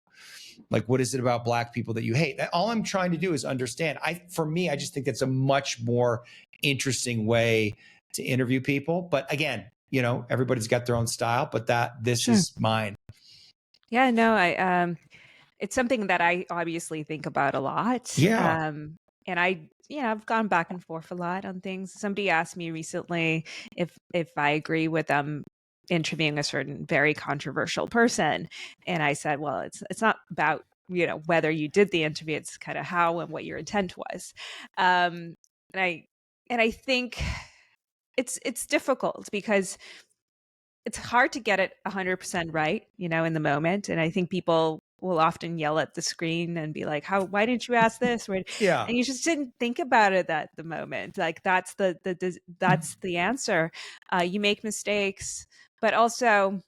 Like, what is it about black people that you hate? All I'm trying to do is understand. For me, I just think that's a much more interesting way to interview people. But again, everybody's got their own style, but this is mine. Yeah, no, it's something that I obviously think about a lot. Yeah. And I've gone back and forth a lot on things. Somebody asked me recently if I agree with them interviewing a certain very controversial person, and I said, well, it's not about whether you did the interview, it's kind of how and what your intent was. And I think it's difficult because it's hard to get it 100% right, in the moment. And I think people will often yell at the screen and be like, why didn't you ask this? Yeah. And you just didn't think about it at the moment. Like that's the answer. You make mistakes, but also,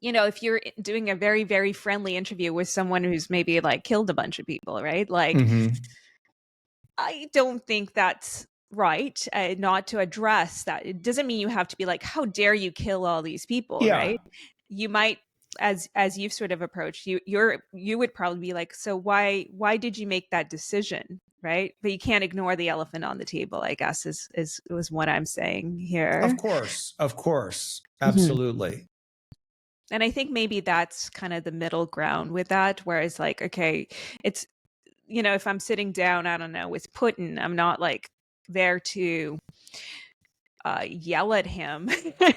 if you're doing a very, very friendly interview with someone who's maybe like killed a bunch of people, right? Like, I don't think that's right, not to address that. It doesn't mean you have to be like, how dare you kill all these people, right? You might, as you've sort of approached, you would probably be like, so why did you make that decision, right? But you can't ignore the elephant on the table, I guess, was what I'm saying here. Of course, absolutely. And I think maybe that's kind of the middle ground with that, where it's like, okay, it's, if I'm sitting down, I don't know, with Putin, I'm not like there to yell at him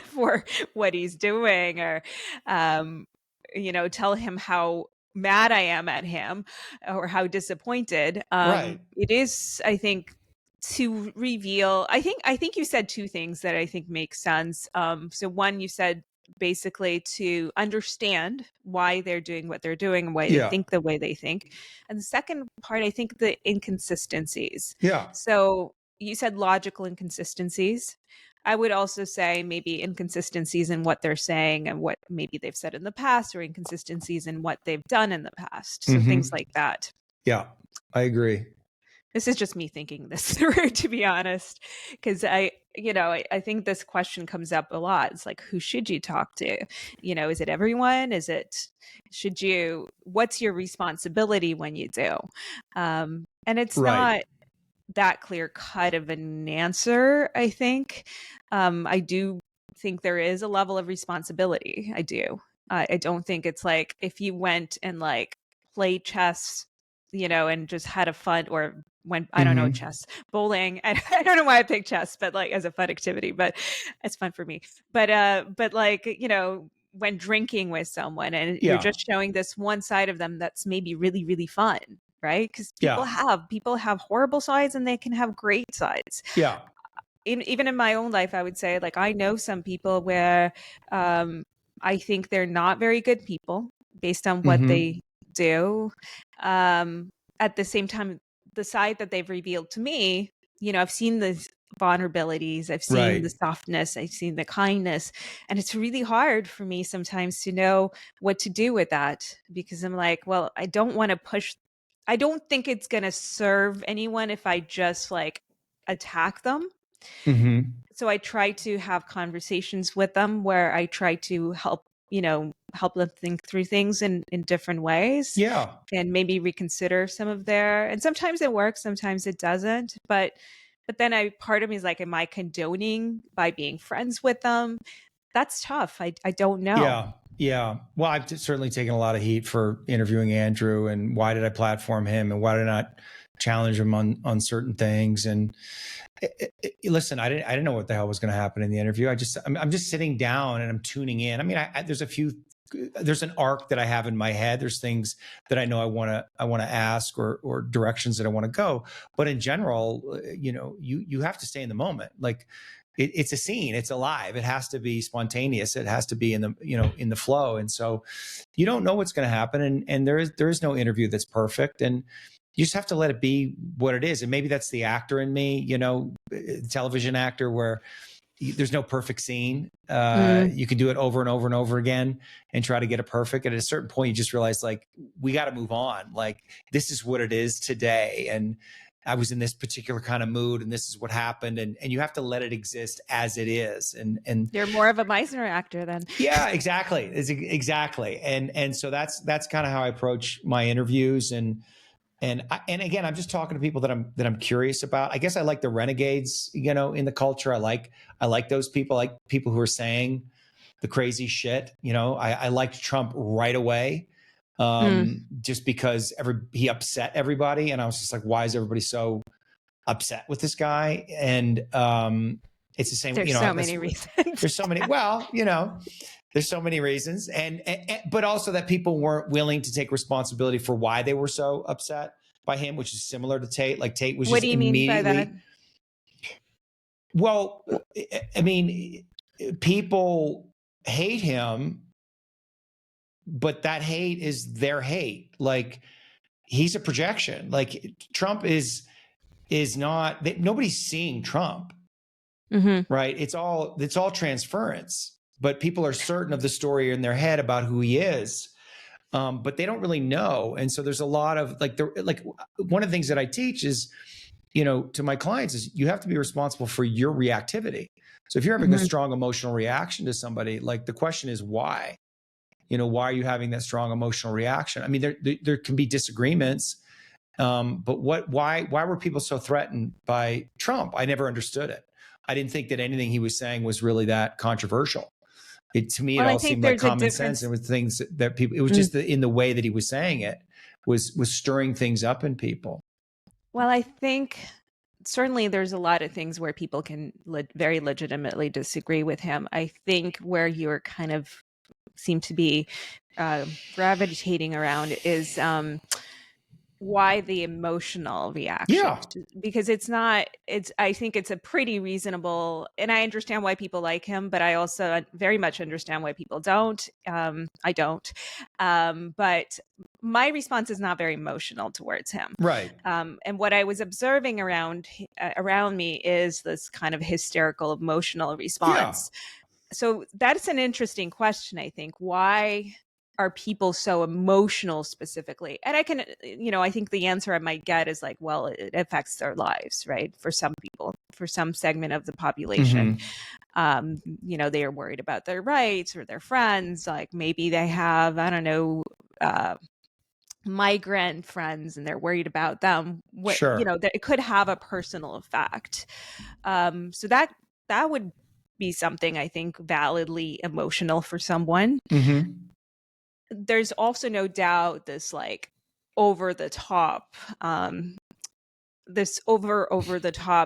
for what he's doing, or tell him how mad I am at him or how disappointed. Right. It is, I think, to reveal. I think you said two things that I think make sense. So one, you said basically to understand why they're doing what they're doing and why they think the way they think. And the second part, I think the inconsistencies. Yeah. So you said logical inconsistencies. I would also say maybe inconsistencies in what they're saying and what maybe they've said in the past, or inconsistencies in what they've done in the past. So things like that. Yeah, I agree. This is just me thinking this through, to be honest, because I think this question comes up a lot. It's like, who should you talk to? Is it everyone? What's your responsibility when you do? And it's not that clear cut of an answer, I think. I do think there is a level of responsibility. I do. I don't think it's like if you went and like played chess, and just had a fun, or when I don't know, chess, bowling. I don't know why I picked chess, but like as a fun activity, but it's fun for me. But like, when drinking with someone and you're just showing this one side of them that's maybe really, really fun, right? Because people have horrible sides and they can have great sides. Yeah. Even in my own life, I would say, like, I know some people where I think they're not very good people based on what they do. At the same time, the side that they've revealed to me, I've seen the vulnerabilities, I've seen the softness, I've seen the kindness, and it's really hard for me sometimes to know what to do with that, because I'm like, well, I don't want to push. I don't think it's going to serve anyone if I just like attack them. So I try to have conversations with them where I try to help them think through things in different ways. Yeah. And maybe reconsider some of and sometimes it works, sometimes it doesn't. But then part of me is like, am I condoning by being friends with them? That's tough. I don't know. Yeah. Yeah. Well, I've certainly taken a lot of heat for interviewing Andrew, and why did I platform him, and why did I not challenge him on certain things? And listen, I didn't know what the hell was going to happen in the interview. I'm just sitting down and I'm tuning in. I mean, there's an arc that I have in my head. There's things that I know I want to ask, or directions that I want to go. But in general, you have to stay in the moment. Like, it's a scene, it's alive. It has to be spontaneous. It has to be in the flow. And so you don't know what's going to happen. And there is no interview that's perfect. And you just have to let it be what it is. And maybe that's the actor in me, television actor, where there's no perfect scene. You can do it over and over and over again and try to get it perfect. And at a certain point, you just realize, like, we got to move on. Like, this is what it is today. And I was in this particular kind of mood, and this is what happened. And you have to let it exist as it is. And You're more of a Meisner actor then. yeah, exactly. Exactly. And so that's kind of how I approach my interviews. And again, I'm just talking to people that I'm curious about. I guess I like the renegades, in the culture. I like those people. I like people who are saying the crazy shit. I liked Trump right away, just because he upset everybody, and I was just like, why is everybody so upset with this guy? And it's the same. There's so many reasons. There's so many. Well, there's so many reasons, but also that people weren't willing to take responsibility for why they were so upset by him, which is similar to Tate. Like, Tate was What just do you mean by that? Well, I mean, people hate him, but that hate is their hate. Like, he's a projection. Like, Trump is not. Nobody's seeing Trump, right? It's all transference. But people are certain of the story in their head about who he is, but they don't really know. And so there's a lot of one of the things that I teach is, to my clients, is you have to be responsible for your reactivity. So if you're having a strong emotional reaction to somebody, like, the question is why? Why are you having that strong emotional reaction? I mean, there can be disagreements, but why were people so threatened by Trump? I never understood it. I didn't think that anything he was saying was really that controversial. To me, it all seemed like common sense. And with things that people, it was just in the way that he was saying it was stirring things up in people. Well, I think certainly there's a lot of things where people can very legitimately disagree with him. I think where you're kind of seem to be gravitating around is why the emotional reaction. Yeah. Because I think it's a pretty reasonable, and I understand why people like him, but I also very much understand why people don't. I don't. But my response is not very emotional towards him. Right. And what I was observing around me is this kind of hysterical emotional response. Yeah. So that's an interesting question, I think. Why are people so emotional specifically? And I can, I think the answer I might get is like, well, it affects their lives, right? For some people, for some segment of the population, they are worried about their rights or their friends. Like, maybe they have, I don't know, migrant friends, and they're worried about them. Sure. It could have a personal effect. So that would be something, I think, validly emotional for someone. There's also no doubt this like over the top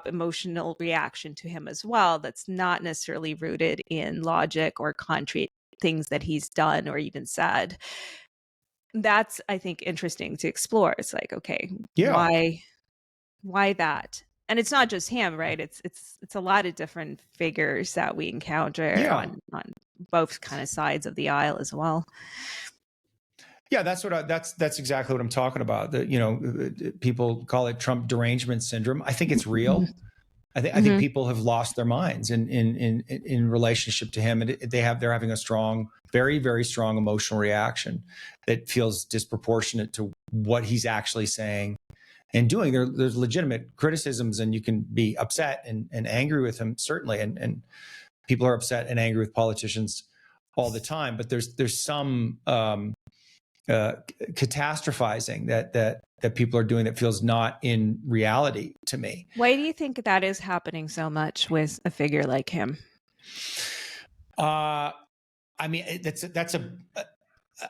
emotional reaction to him as well, that's not necessarily rooted in logic or concrete things that he's done or even said. That's, I think, interesting to explore. It's like, okay, why that? And it's not just him, right? It's a lot of different figures that we encounter on both kind of sides of the aisle as well. Yeah, that's exactly what I'm talking about. People call it Trump derangement syndrome. I think it's real. I think people have lost their minds in relationship to him, and they're having a strong, very, very strong emotional reaction that feels disproportionate to what he's actually saying and doing. There's legitimate criticisms, and you can be upset and angry with him, certainly, and people are upset and angry with politicians all the time. But there's some catastrophizing that people are doing that feels not in reality to me. Why do you think that is happening so much with a figure like him? I mean, that's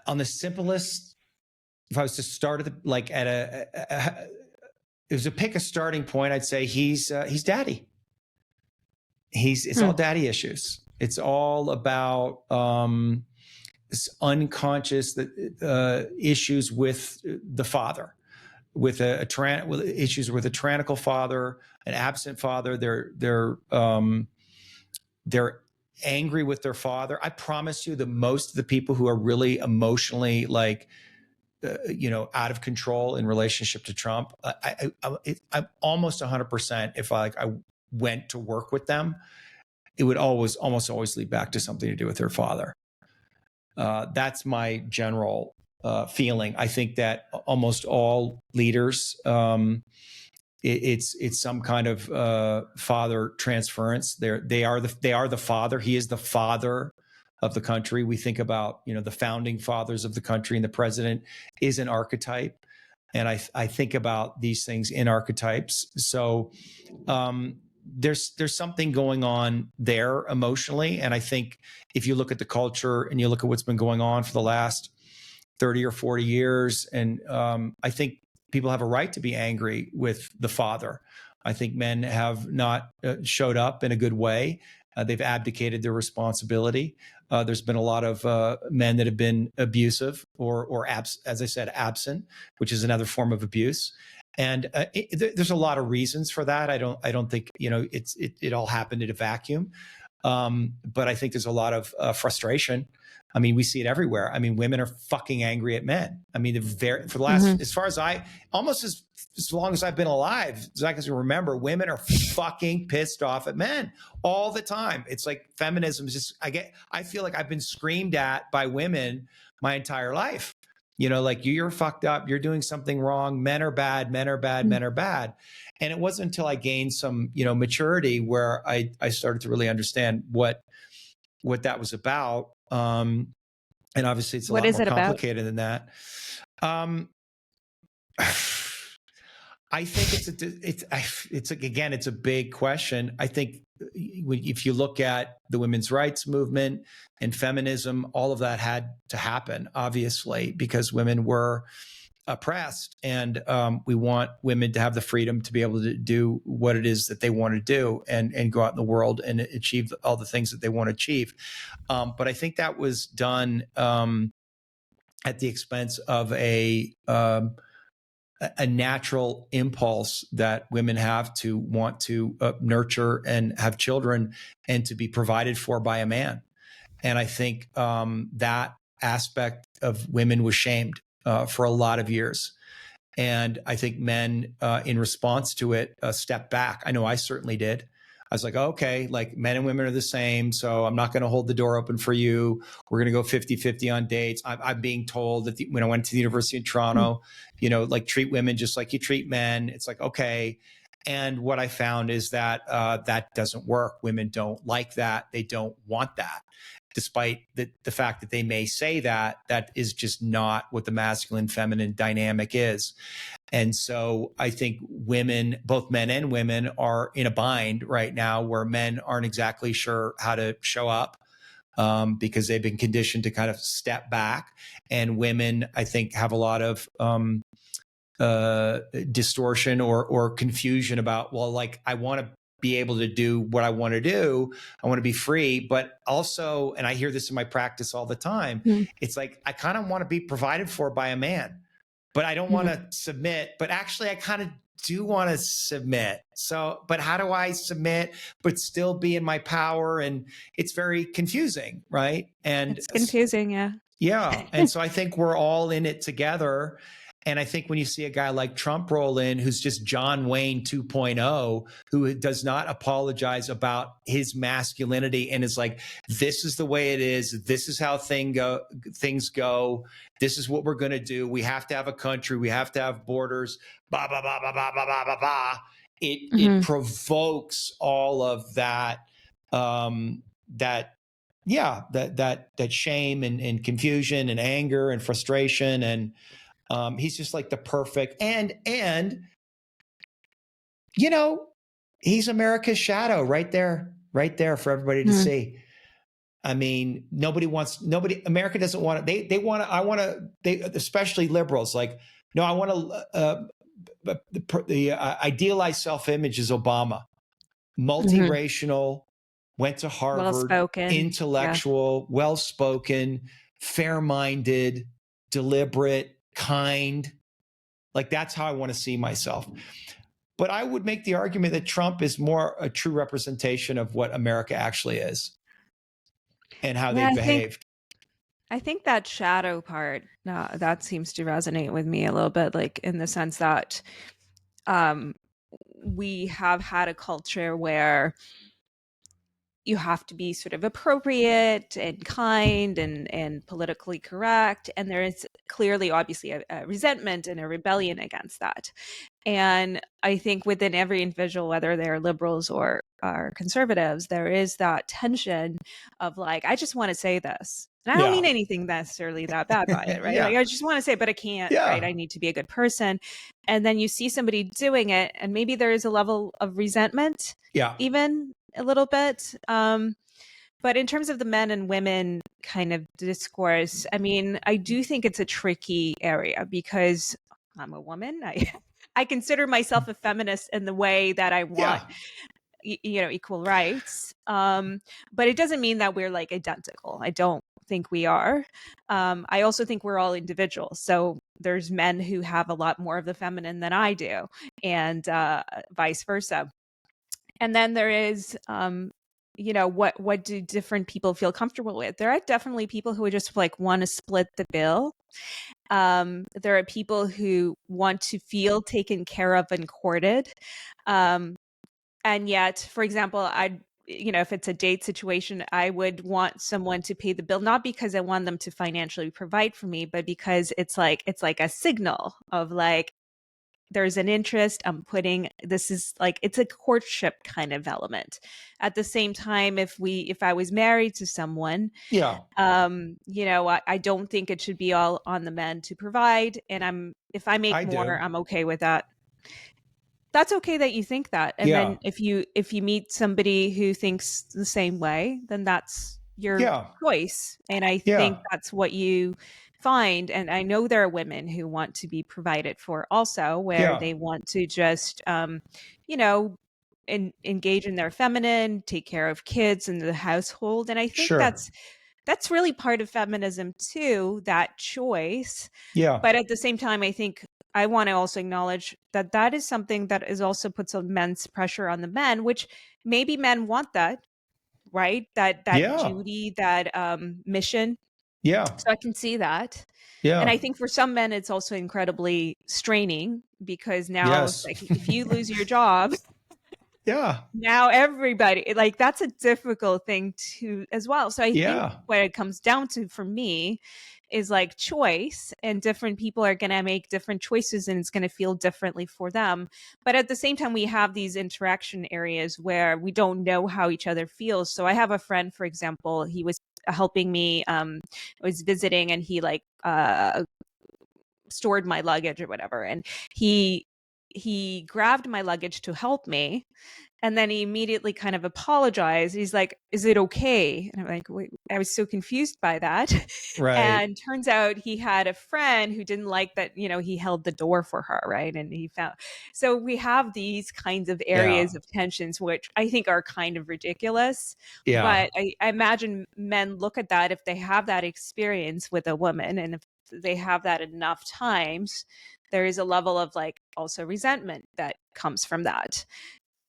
on the simplest. If I was to start at it was to pick a starting point, I'd say he's daddy. It's all daddy issues. It's all about unconscious issues with the father, with issues with a tyrannical father, an absent father. They're angry with their father. I promise you that most of the people who are really emotionally out of control in relationship to Trump. I'm almost 100%. If I went to work with them, it would almost always lead back to something to do with their father. That's my general feeling. I think that almost all leaders, it's some kind of father transference. They are the father. He is the father of the country. We think about the founding fathers of the country, and the president is an archetype. And I think about these things in archetypes. So there's something going on there emotionally. And I think if you look at the culture and you look at what's been going on for the last 30 or 40 years, and I think people have a right to be angry with the father. I think men have not showed up in a good way. They've abdicated their responsibility. There's been a lot of men that have been abusive or as I said, absent, which is another form of abuse. And there's a lot of reasons for that. I don't think it all happened in a vacuum. But I think there's a lot of frustration. I mean, we see it everywhere. I mean, women are fucking angry at men. I mean, for the last, as far as almost as long as I've been alive, as I can remember, women are fucking pissed off at men all the time. It's like feminism is just, I feel like I've been screamed at by women my entire life. Like you're fucked up, you're doing something wrong. Men are bad, men are bad, men are bad. And it wasn't until I gained some, maturity where I started to really understand what that was about. And obviously it's a lot more complicated than that. I think it's a big question. I think if you look at the women's rights movement and feminism, all of that had to happen, obviously, because women were oppressed, and we want women to have the freedom to be able to do what it is that they want to do and go out in the world and achieve all the things that they want to achieve. But I think that was done at the expense of a natural impulse that women have to want to nurture and have children and to be provided for by a man. And I think that aspect of women was shamed for a lot of years. And I think men, in response to it, stepped back. I know I certainly did. I was like, okay, like men and women are the same. So I'm not going to hold the door open for you. We're going to go 50-50 on dates. I'm being told that when I went to the University of Toronto, like treat women just like you treat men. It's like, okay. And what I found is that that doesn't work. Women don't like that. They don't want that. Despite the fact that they may say that is just not what the masculine feminine dynamic is. And so I think women, both men and women, are in a bind right now where men aren't exactly sure how to show up because they've been conditioned to kind of step back. And women, I think, have a lot of distortion or confusion about, well, like, I want to be able to do what I want to do. I want to be free, but also, and I hear this in my practice all the time, it's like, I kind of want to be provided for by a man, but I don't want to submit, but actually I kind of do want to submit. So, but how do I submit, but still be in my power? And it's very confusing, right? And it's confusing. Yeah. Yeah. And so I think we're all in it together. And I think when you see a guy like Trump roll in, who's just John Wayne 2.0, who does not apologize about his masculinity and is like, this is the way it is. This is how things go. This is what we're going to do. We have to have a country. We have to have borders. Blah, blah, blah, blah, blah, blah, blah, blah, blah. It provokes all of that, that shame and confusion and anger and frustration. And he's just like the perfect, and he's America's shadow right there for everybody to see. I mean, America doesn't want it. They especially liberals, like, no, I want to, the idealized self-image is Obama, multiracial, went to Harvard, well-spoken, intellectual, well-spoken, fair-minded, deliberate, kind. Like, that's how I want to see myself. But I would make the argument that Trump is more a true representation of what America actually is and how they've behaved. I think that shadow part, that seems to resonate with me a little bit, like in the sense that um, we have had a culture where you have to be sort of appropriate and kind and politically correct. And there is clearly, obviously, a resentment and a rebellion against that. And I think within every individual, whether they're liberals or are conservatives, there is that tension of like, I just want to say this. And I don't Yeah. mean anything necessarily that bad by it, right? Like, Yeah. I just want to say, but I can't, right? Yeah. I need to be a good person. And then you see somebody doing it, and maybe there is a level of resentment, Yeah. even a little bit. But in terms of the men and women kind of discourse, I mean, I do think it's a tricky area because I'm a woman. I consider myself a feminist in the way that I want, Yeah. equal rights. But it doesn't mean that we're like identical. I don't think we are. I also think we're all individuals. So there's men who have a lot more of the feminine than I do, and vice versa. And then there is what do different people feel comfortable with? There are definitely people who just like want to split the bill. There are people who want to feel taken care of and courted. And yet, for example, if it's a date situation, I would want someone to pay the bill, not because I want them to financially provide for me, but because it's like a signal of like, there's an interest. This is like, it's a courtship kind of element. At the same time, if I was married to someone, Yeah. I don't think it should be all on the men to provide. And if I make I more, do. I'm okay with that. That's okay that you think that. And Yeah. then if you meet somebody who thinks the same way, then that's your Yeah. choice. And I think Yeah. that's what you find. And I know there are women who want to be provided for also, where Yeah. they want to just you know engage in their feminine, take care of kids and the household. And I think Sure. that's really part of feminism too, that choice. Yeah. But at the same time, I think I want to also acknowledge that that is something that is also puts immense pressure on the men, which maybe men want that, right? That Yeah. duty, that mission. Yeah. So I can see that. And Yeah. I think for some men, it's also incredibly straining because now, Yes. like, if you lose your job, Yeah. now everybody, like, that's a difficult thing to as well. So I think Yeah. what it comes down to for me is like choice, and different people are going to make different choices and it's going to feel differently for them. But at the same time, we have these interaction areas where we don't know how each other feels. So I have a friend, for example, he was helping me, was visiting, and he like stored my luggage or whatever, and he grabbed my luggage to help me, and then he immediately kind of apologized. He's like, "Is it okay?" And I'm like, "Wait," I was so confused by that. Right. And turns out he had a friend who didn't like that, he held the door for her, right? And he found, so we have these kinds of Yeah. areas of tensions, which I think are kind of ridiculous. Yeah. But I imagine men look at that if they have that experience with a woman, and if they have that enough times, there is a level of like also resentment that comes from that.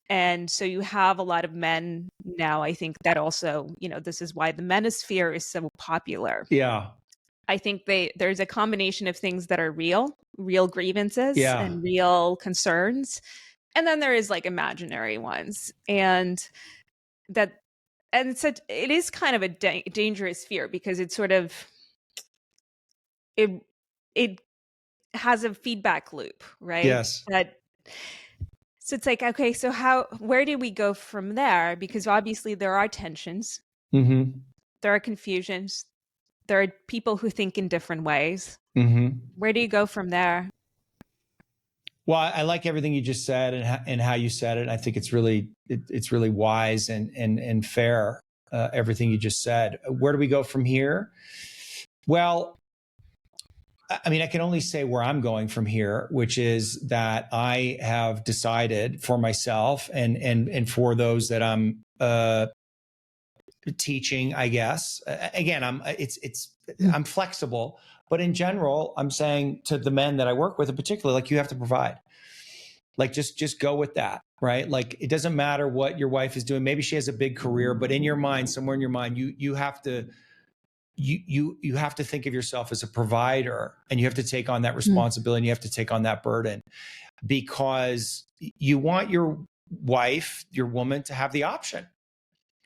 And so you have a lot of men now, I think that also, this is why the manosphere is so popular. Yeah. I think there's a combination of things that are real grievances Yeah. and real concerns. And then there is like imaginary ones. That and it is kind of a dangerous fear because it's sort of it it has a feedback loop, right? Yes. That So it's like, okay, so where do we go from there? Because obviously there are tensions, Mm-hmm. there are confusions, there are people who think in different ways. Mm-hmm. Where do you go from there? Well, I like everything you just said and how you said it. I think it's really wise and fair. Everything you just said. Where do we go from here? Well, I mean, I can only say where I'm going from here, which is that I have decided for myself and for those that I'm teaching, I guess. Again, I'm flexible, but in general, I'm saying to the men that I work with in particular, like, you have to provide. Like, just go with that, right? Like, it doesn't matter what your wife is doing. Maybe she has a big career, but in your mind, somewhere in your mind, you have to you have to think of yourself as a provider, and you have to take on that responsibility, and you have to take on that burden, because you want your wife, your woman, to have the option.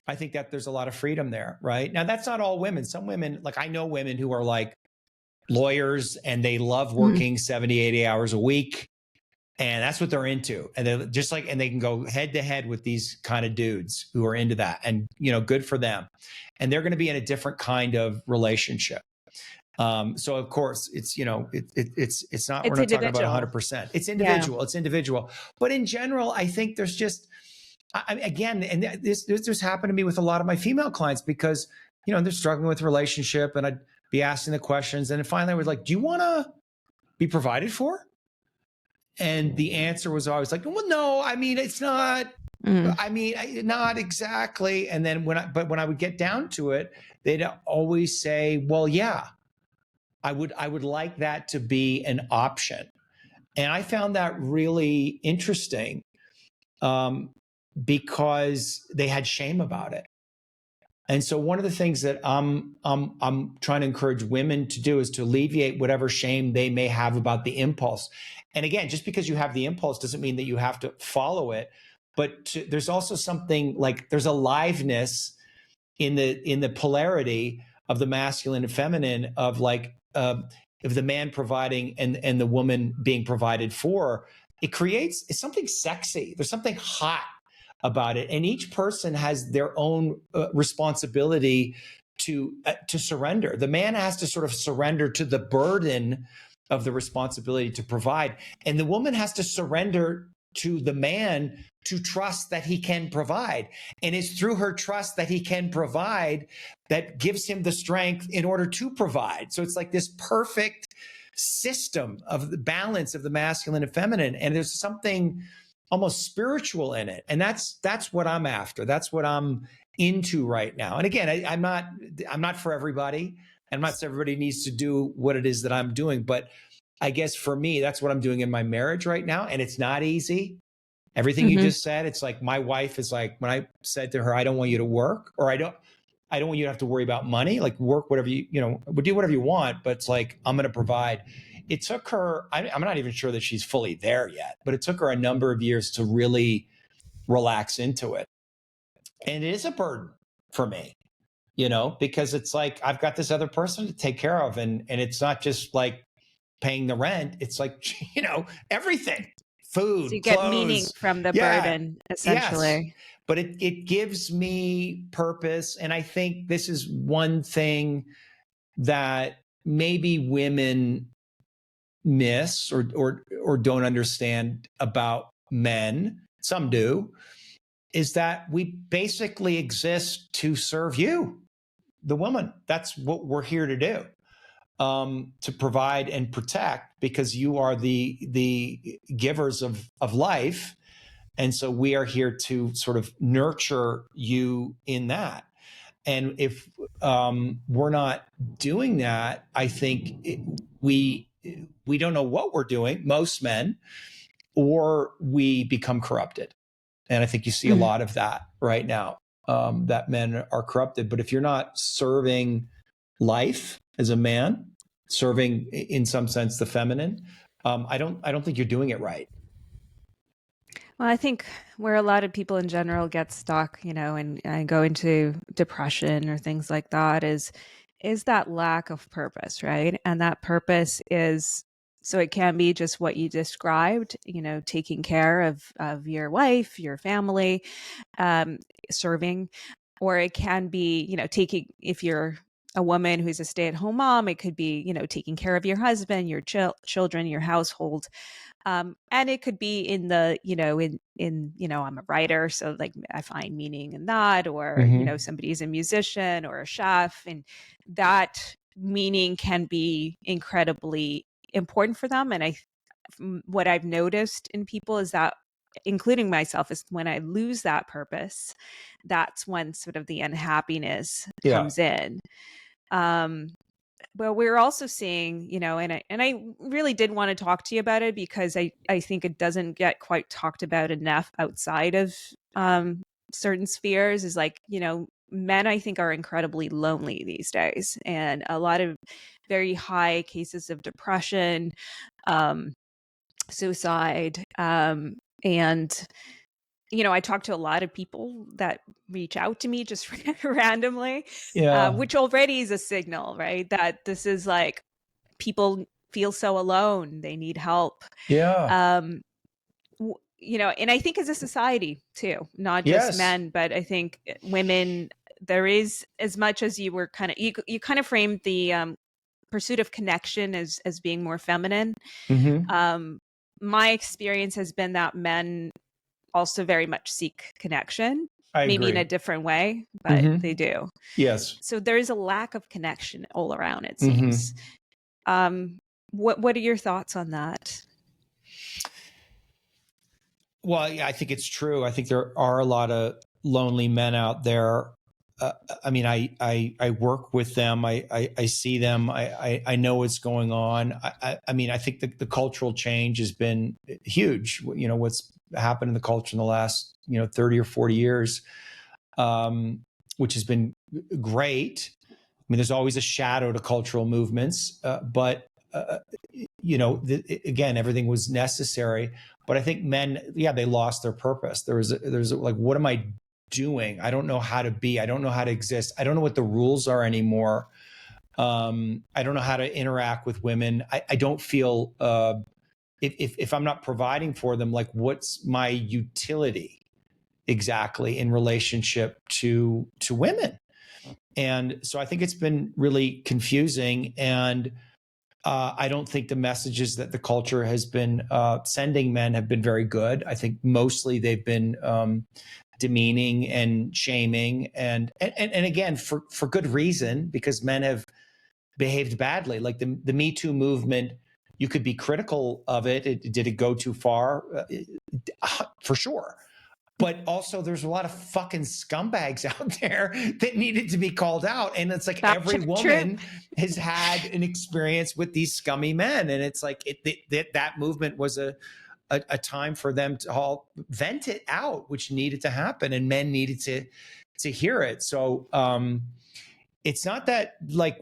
I think that there's a lot of freedom there, right? Now, that's not all women. Some women, like I know women who are like lawyers and they love working 70, 80 hours a week. And that's what they're into. And they're just like, and they can go head to head with these kind of dudes who are into that, and, good for them. And they're going to be in a different kind of relationship. So of course it's, we're not talking about 100%. It's individual. Yeah. It's individual. But in general, I think there's just, again, and this just happened to me with a lot of my female clients, because, they're struggling with relationship, and I'd be asking the questions. And then finally I was like, do you want to be provided for? And the answer was always like, well, no, I mean, it's not, not exactly. And then when I would get down to it, they'd always say, well, yeah, I would like that to be an option. And I found that really interesting, because they had shame about it. And so one of the things that I'm trying to encourage women to do is to alleviate whatever shame they may have about the impulse. And again, just because you have the impulse doesn't mean that you have to follow it. But there's also something like, there's aliveness in the polarity of the masculine and feminine, of like, of the man providing and the woman being provided for. It's something sexy. There's something hot about it, and each person has their own responsibility to surrender. The man has to sort of surrender to the burden of the responsibility to provide, and the woman has to surrender to the man to trust that he can provide. And it's through her trust that he can provide that gives him the strength in order to provide. So it's like this perfect system of the balance of the masculine and feminine, and there's something almost spiritual in it. And that's what I'm after. That's what I'm into right now. And again, I'm not for everybody. I'm not saying everybody needs to do what it is that I'm doing, but I guess for me, that's what I'm doing in my marriage right now. And it's not easy. Everything you just said, it's like, my wife is like, when I said to her, I don't want you to work, or I don't want you to have to worry about money, like work whatever we'll do whatever you want, but it's like, I'm going to provide. It took her, I'm not even sure that she's fully there yet, but it took her a number of years to really relax into it. And it is a burden for me, because it's like, I've got this other person to take care of. And it's not just like paying the rent. It's like, everything, food, so you get clothes, meaning from the burden, essentially. Yes. But it gives me purpose. And I think this is one thing that maybe women miss or don't understand about men, some do, is that we basically exist to serve you, the woman. That's what we're here to do, to provide and protect, because you are the givers of life. And so we are here to sort of nurture you in that. And if we're not doing that, I think we don't know what we're doing, most men, or we become corrupted. And I think you see a lot of that right now, that men are corrupted. But if you're not serving life as a man, serving in some sense the feminine, I don't think you're doing it right. Well, I think where a lot of people in general get stuck, and go into depression or things like that is that lack of purpose, right? And that purpose is, so it can be just what you described, taking care of your wife, your family, serving, or it can be, taking, if you're a woman who's a stay-at-home mom, it could be, taking care of your husband, your children, your household. And it could be in the, I'm a writer, so like I find meaning in that, or, somebody's a musician or a chef, and that meaning can be incredibly important for them. And what I've noticed in people is that, including myself, is when I lose that purpose, that's when sort of the unhappiness comes in. But we're also seeing, and I really did want to talk to you about it, because I think it doesn't get quite talked about enough outside of certain spheres, is like, men, I think, are incredibly lonely these days, and a lot of very high cases of depression, suicide, and I talk to a lot of people that reach out to me just randomly, Yeah. which already is a signal, right? That this is like people feel so alone, they need help. Yeah. Um, and I think as a society too, not just Yes. men, but I think women, there is, as much as you were kind of, you kind of framed the pursuit of connection as being more feminine. Mm-hmm. My experience has been that men also very much seek connection, I maybe in agree. a different way, but Mm-hmm. they do. Yes. So there is a lack of connection all around, it Mm-hmm. seems. What are your thoughts on that? Well, yeah, I think it's true. I think there are a lot of lonely men out there. I mean, I work with them. I see them. I know what's going on. I mean, I think the cultural change has been huge. What's happened in the culture in the last 30 or 40 years, which has been great. I mean, there's always a shadow to cultural movements, but again, everything was necessary. But I think men, yeah, they lost their purpose. There's like, what am I doing? I don't know how to be. I don't know how to exist. I don't know what the rules are anymore. I don't know how to interact with women. I don't feel if I'm not providing for them, like, what's my utility exactly in relationship to women? And so I think it's been really confusing. And I don't think the messages that the culture has been sending men have been very good. I think mostly they've been demeaning and shaming, and again, for good reason, because men have behaved badly. Like the Me Too movement, you could be critical of it. Did it go too far? For sure. But also, there's a lot of fucking scumbags out there that needed to be called out. And it's like That's every woman true. has had an experience with these scummy men. And it's like that movement was a time for them to all vent it out, which needed to happen. And men needed to hear it. So it's not that, like,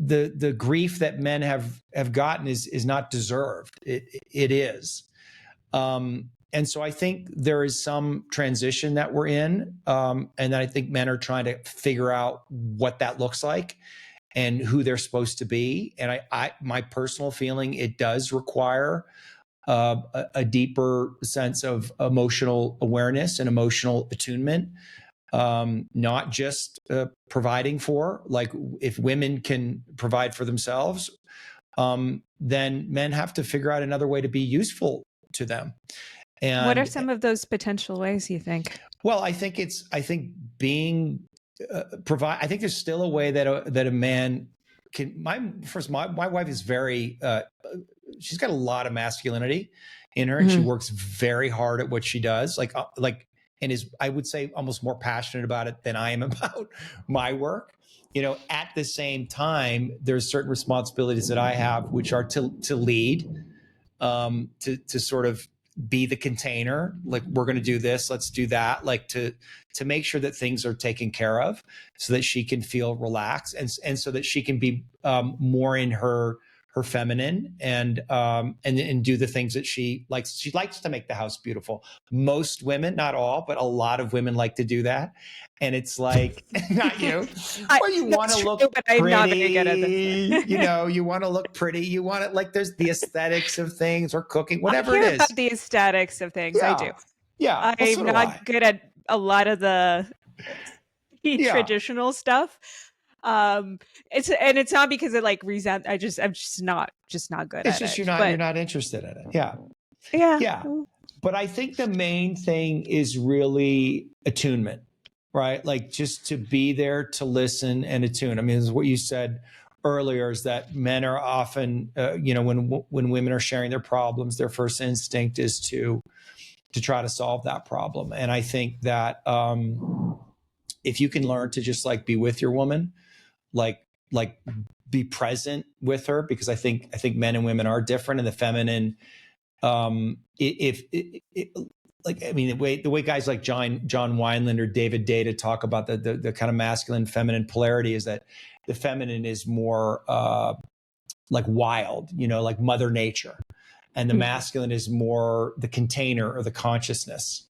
the grief that men have gotten is not deserved. It is. And so I think there is some transition that we're in, and I think men are trying to figure out what that looks like and who they're supposed to be. And my personal feeling, it does require a deeper sense of emotional awareness and emotional attunement, not just providing for. Like, if women can provide for themselves, then men have to figure out another way to be useful to them. What are And some of those potential ways, you think? well, I think being provide. I think there's still a way that a man can. My wife is very. She's got a lot of masculinity in her, and she works very hard at what she does. And is, I would say, almost more passionate about it than I am about my work. At the same time, there's certain responsibilities that I have, which are to lead, to sort of be the container. Like, we're going to do this, let's do that. Like, to make sure that things are taken care of, so that she can feel relaxed, and so that she can be more in her feminine, and do the things that she likes. She likes to make the house beautiful. Most women, not all, but a lot of women like to do that. And it's like, not you. Well, you want to look but I'm pretty. not very good at this. You want to look pretty. You want it, like, there's the aesthetics of things, or cooking, I whatever it care is. about the aesthetics of things. I do. Yeah. Yeah. Well, so I'm do I. not good at a lot of the Yeah. traditional stuff. Um, it's not because I like resent. I'm just not good It's at just it. you're But not interested in it. Yeah. yeah, Yeah. But I think the main thing is really attunement, right? Like, just to be there to listen and attune. I mean, this is what you said earlier, is that men are often, when women are sharing their problems, their first instinct is to try to solve that problem. And I think that if you can learn to just, like, be with your woman, like be present with her, because I think men and women are different, and the feminine, if like, I mean, the way guys like John Wineland or David Data talk about the kind of masculine feminine polarity is that the feminine is more like wild, like Mother Nature, and the masculine is more the container or the consciousness.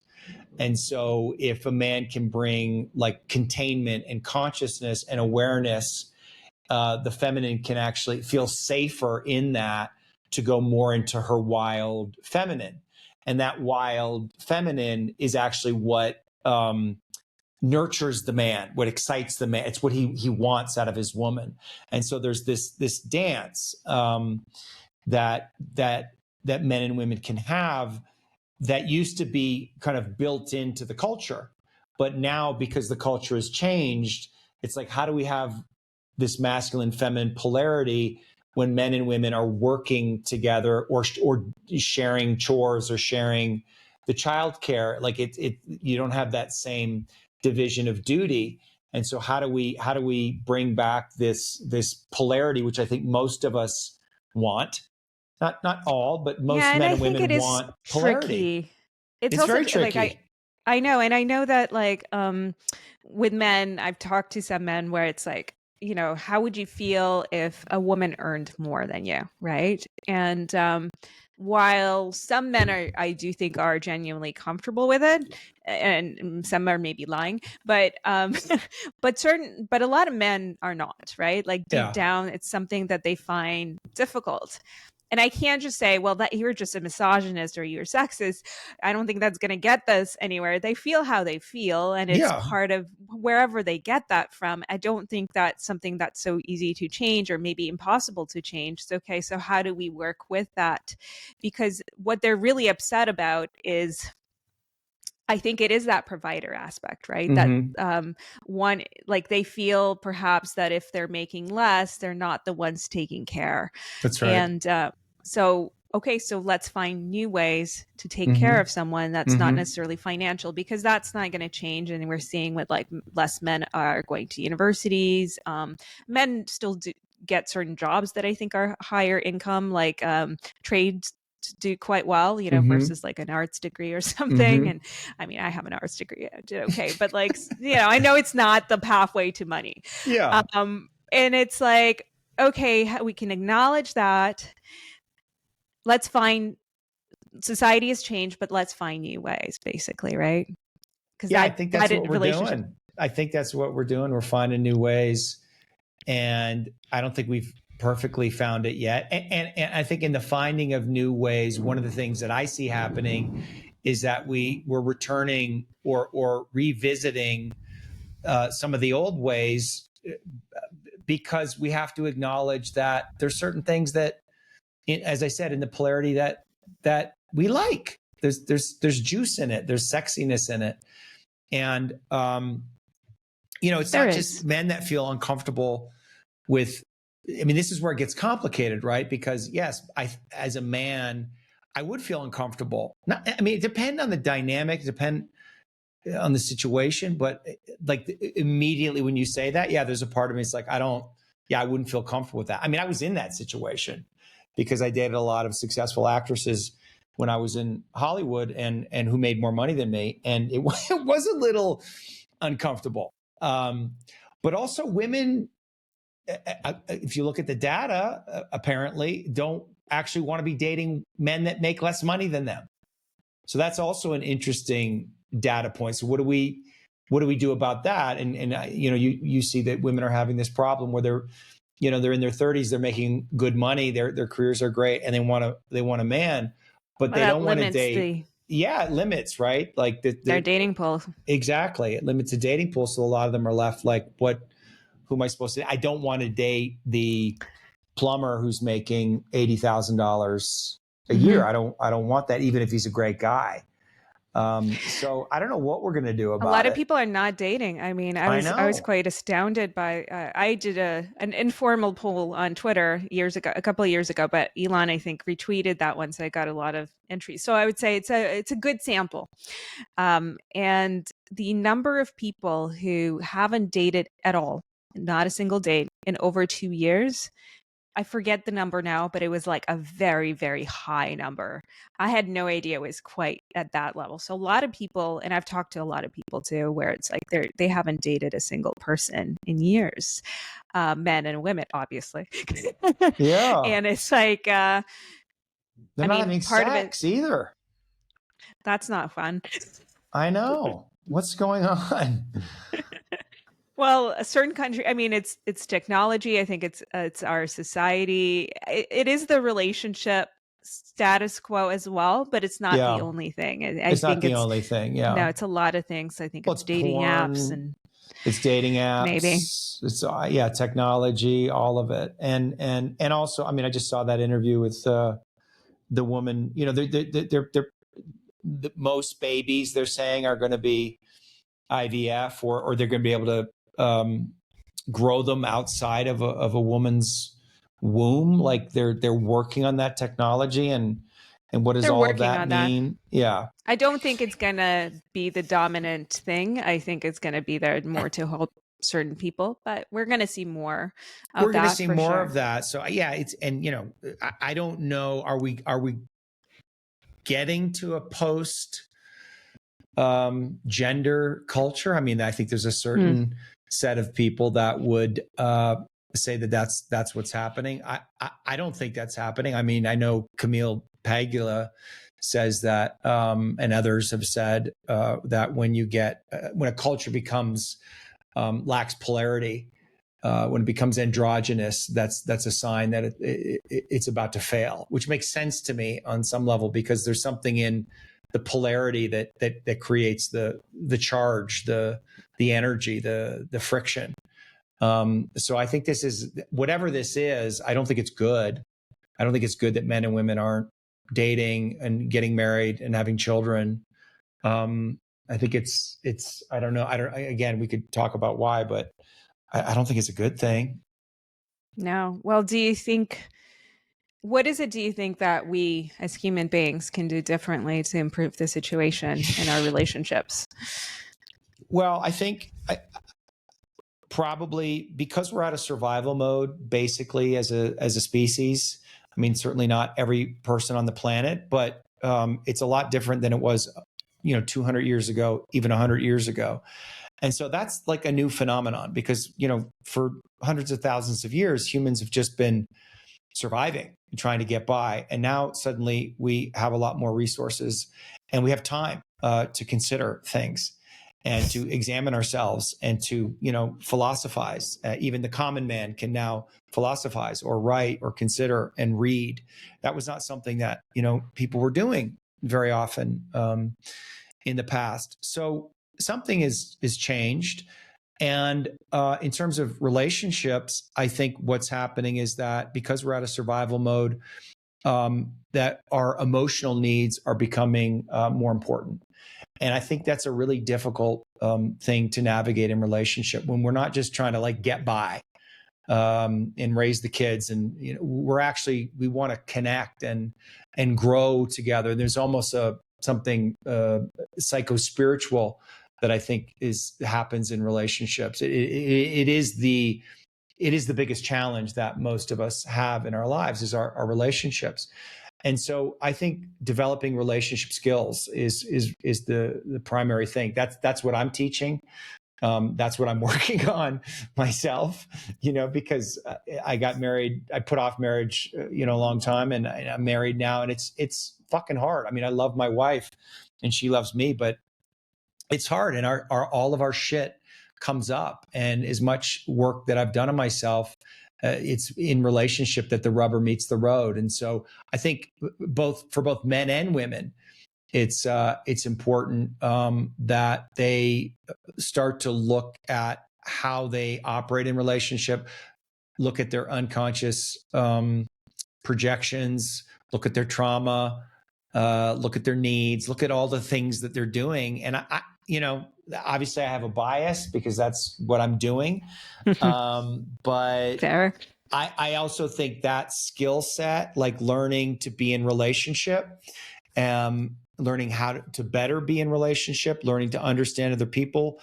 And so if a man can bring like containment and consciousness and awareness, the feminine can actually feel safer in that to go more into her wild feminine. And that wild feminine is actually what nurtures the man, what excites the man. It's what he wants out of his woman. And so there's this dance that men and women can have that used to be kind of built into the culture. But now, because the culture has changed, it's like, how do we have this masculine feminine polarity when men and women are working together or sharing chores or sharing the childcare? Like you don't have that same division of duty. And so how do we bring back this polarity, which I think most of us want? Not all, but most Yeah, and men I and think women it is want polarity. tricky. It's It's also very like tricky. I know, and I know that like with men, I've talked to some men where it's like, how would you feel if a woman earned more than you, right? And while some men I do think are genuinely comfortable with it, and some are maybe lying, but but a lot of men are not, right? Like deep Yeah. down, it's something that they find difficult. And I can't just say, well, that you're just a misogynist or you're sexist. I don't think that's going to get this anywhere. They feel how they feel, and it's Yeah. part of wherever they get that from. I don't think that's something that's so easy to change or maybe impossible to change. So, okay, so how do we work with that? Because what they're really upset about is, I think it is that provider aspect, right? That Mm-hmm. one, like they feel perhaps that if they're making less, they're not the ones taking care. That's right. And so, okay, so let's find new ways to take care Mm-hmm. of someone that's not Mm-hmm. necessarily financial, because that's not going to change. And we're seeing with like less men are going to universities. Men still get certain jobs that I think are higher income, like trades do quite well, Mm-hmm. versus like an arts degree or something. Mm-hmm. And I mean, I have an arts degree, I did okay, but like, I know it's not the pathway to money. Yeah. And it's like, okay, we can acknowledge that. Let's find, society has changed, but let's find new ways, basically, right? Because Yeah, I think that's what we're relationship. doing. I think that's what we're doing. We're finding new ways. And I don't think we've perfectly found it yet. And I think in the finding of new ways, one of the things that I see happening is that we're returning or revisiting some of the old ways, because we have to acknowledge that there's certain things that, as I said, in the polarity that we like. There's juice in it. There's sexiness in it. And it's There not just is. men that feel uncomfortable with. I mean, this is where it gets complicated, right? Because yes, as a man, I would feel uncomfortable. I mean, it depends on the dynamic, depend on the situation, but like immediately when you say that, yeah, there's a part of me. It's like, I wouldn't feel comfortable with that. I mean, I was in that situation because I dated a lot of successful actresses when I was in Hollywood and who made more money than me. And it was a little uncomfortable. But also women, if you look at the data, apparently don't actually want to be dating men that make less money than them. So that's also an interesting data point. So what do we do about that? And you see that women are having this problem where they're in their 30s, they're making good money, their careers are great, and they want a man, but Well, they that don't want to limits date. Yeah, it limits, right? Like their dating pool. exactly, it limits the dating pool. So a lot of them are left like, who am I supposed to? I don't want to date the plumber who's making $80,000 a year. I don't want that, even if he's a great guy. So I don't know what we're going to do A lot about of it. people are not dating. I mean, I I was know. quite astounded by. I did an informal poll on Twitter a couple of years ago, but Elon, I think, retweeted that one, so I got a lot of entries. So I would say it's a good sample. And the number of people who haven't dated at all, not a single date in over 2 years, I forget the number now, but it was like a very, very high number. I had no idea it was quite at that level. So a lot of people, and I've talked to a lot of people too, where it's like they haven't dated a single person in years, men and women, obviously. Yeah. And it's like, They're I not mean, having part of it, sex either. that's not fun. I know. What's going on? Well, a certain country, I mean, it's technology. I think it's our society. It is the relationship status quo as well, but it's not the Yeah. only thing. I It's not think the it's only thing. no, Yeah. it's a lot of things. I think Well, it's it's dating apps porn, and it's dating maybe apps, it's yeah, technology, all of it. And also, I mean, I just saw that interview with the woman, you know, they're the, most babies they're saying are going to be IVF, or they're going to be able to grow them outside of a woman's womb. Like they're working on that technology, and what does they're all of working that on that. mean? Yeah. I don't think it's gonna be the dominant thing. I think it's gonna be there more to help certain people, but we're gonna see more of We're going to that see for more sure. of that. So yeah, it's, and you know, I don't know. Are we getting to a post gender culture? I mean, I think there's a Hmm. certain set of people that would say that that's what's happening. I don't think that's happening. I mean, I know Camille Pagula says that, and others have said that when you get when a culture becomes lacks polarity, when it becomes androgynous, that's a sign that it's about to fail, which makes sense to me on some level, because there's something in the polarity that creates the charge, the energy, the friction. So I think this is, whatever this is, I don't think it's good. I don't think it's good that men and women aren't dating and getting married and having children. I think it's I don't know. Again, we could talk about why, but I don't think it's a good thing. No. Well, what is it do you think that we as human beings can do differently to improve the situation in our relationships? Well, I think probably because we're out of survival mode, basically as a species. I mean, certainly not every person on the planet, but it's a lot different than it was, 200 years ago, even 100 years ago. And so that's like a new phenomenon, because, for hundreds of thousands of years, humans have just been surviving and trying to get by. And now suddenly we have a lot more resources and we have time to consider things and to examine ourselves and to, philosophize. Even the common man can now philosophize or write or consider and read. That was not something that, people were doing very often in the past. So something is changed. And in terms of relationships, I think what's happening is that because we're out of survival mode, that our emotional needs are becoming more important. And I think that's a really difficult thing to navigate in relationship, when we're not just trying to like get by and raise the kids, and we want to connect and grow together. There's almost something psycho spiritual that I think happens in relationships. It is the biggest challenge that most of us have in our lives, is our relationships. And so I think developing relationship skills is the primary thing. That's what I'm teaching. That's what I'm working on myself, because I got married. I put off marriage, a long time, and I'm married now, and it's fucking hard. I mean, I love my wife and she loves me, but it's hard. And all of our shit comes up. And as much work that I've done on myself, it's in relationship that the rubber meets the road. And so I think for both men and women, it's important that they start to look at how they operate in relationship, look at their unconscious projections, look at their trauma, look at their needs, look at all the things that they're doing. And obviously I have a bias because that's what I'm doing. But Fair. I also think that skill set, like learning to be in relationship, learning how to better be in relationship, learning to understand other people,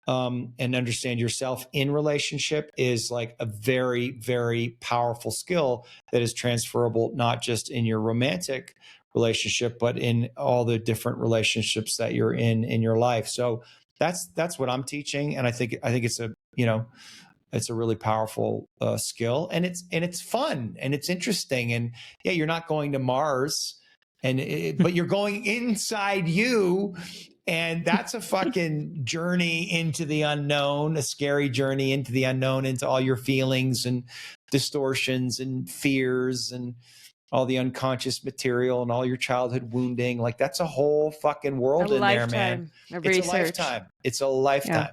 and understand yourself in relationship is like a very, very powerful skill that is transferable, not just in your romantic relationship, but in all the different relationships that you're in your life. So that's what I'm teaching. And I think it's a, it's a really powerful skill, and it's fun and it's interesting. And yeah, you're not going to Mars, but you're going inside you, and that's a fucking journey into the unknown, a scary journey into the unknown, into all your feelings and distortions and fears and all the unconscious material and all your childhood wounding. Like, that's a whole fucking world in there, man. Of It's research. a lifetime. It's a lifetime. Yeah.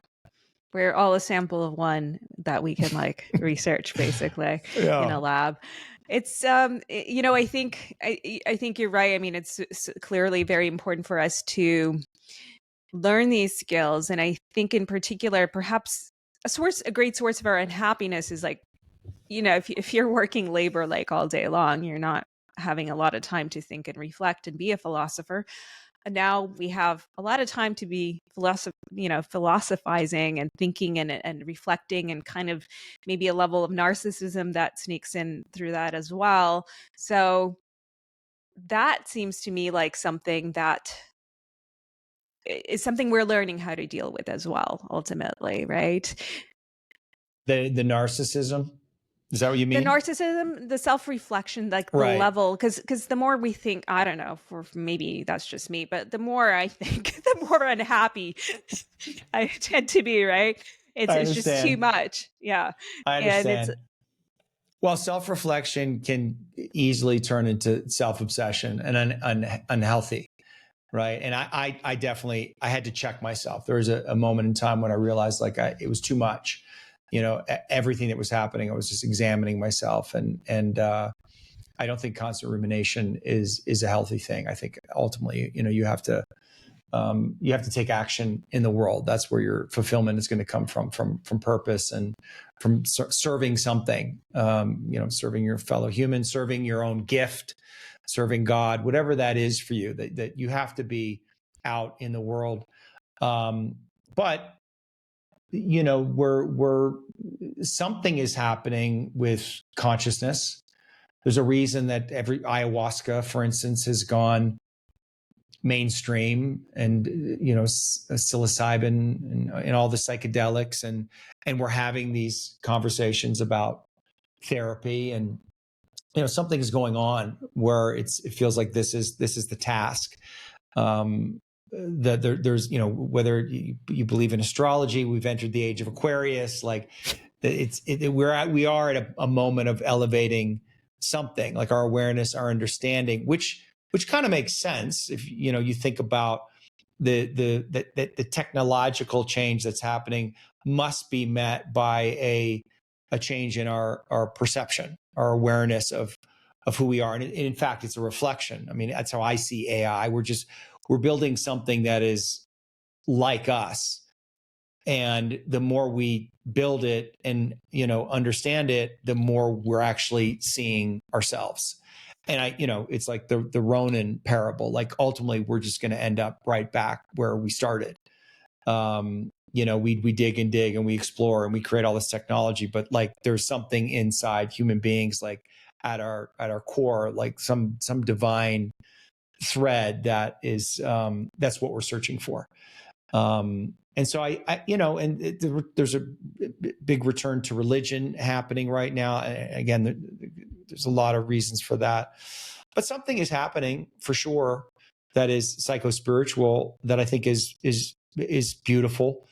We're all a sample of one that we can like research basically in a lab. It's I think you're right. I mean, it's clearly very important for us to learn these skills, and I think in particular, perhaps a great source of our unhappiness is like, if you're working labor like all day long, you're not having a lot of time to think and reflect and be a philosopher. And now we have a lot of time to be philosophizing and thinking and reflecting, and kind of maybe a level of narcissism that sneaks in through that as well. So that seems to me like something that is something we're learning how to deal with as well, ultimately, right? The narcissism. Is that what you mean? The narcissism, the self-reflection, like the level, because the more we think, I don't know, for maybe that's just me, but the more I think, the more unhappy I tend to be, right? It's just too much. Yeah. I understand. Well, self-reflection can easily turn into self-obsession and unhealthy, right? And I definitely, I had to check myself. There was a moment in time when I realized like it was too much. Everything that was happening, I was just examining myself, and I don't think constant rumination is a healthy thing. I think ultimately, you have to take action in the world. That's where your fulfillment is going to come from purpose and from serving something. Serving your fellow human, serving your own gift, serving God, whatever that is for you. That you have to be out in the world, but we're something is happening with consciousness. There's a reason that every ayahuasca, for instance, has gone mainstream, and psilocybin and all the psychedelics, and we're having these conversations about therapy, and something is going on where it feels like this is the task. That there's whether you believe in astrology, we've entered the age of Aquarius. Like we are at a moment of elevating something, like our awareness, our understanding, which kind of makes sense if you think about the technological change that's happening must be met by a change in our perception, our awareness of who we are. And in fact, it's a reflection. I mean, that's how I see AI. We're building something that is like us. And the more we build it and, understand it, the more we're actually seeing ourselves. And it's like the Ronin parable. Like ultimately, we're just going to end up right back where we started. We dig and dig and we explore and we create all this technology, but like there's something inside human beings, like at our core, like some divine thread that is that's what we're searching for. And so there's a big return to religion happening right now. Again, there's a lot of reasons for that, but something is happening for sure that is psycho-spiritual that I think is beautiful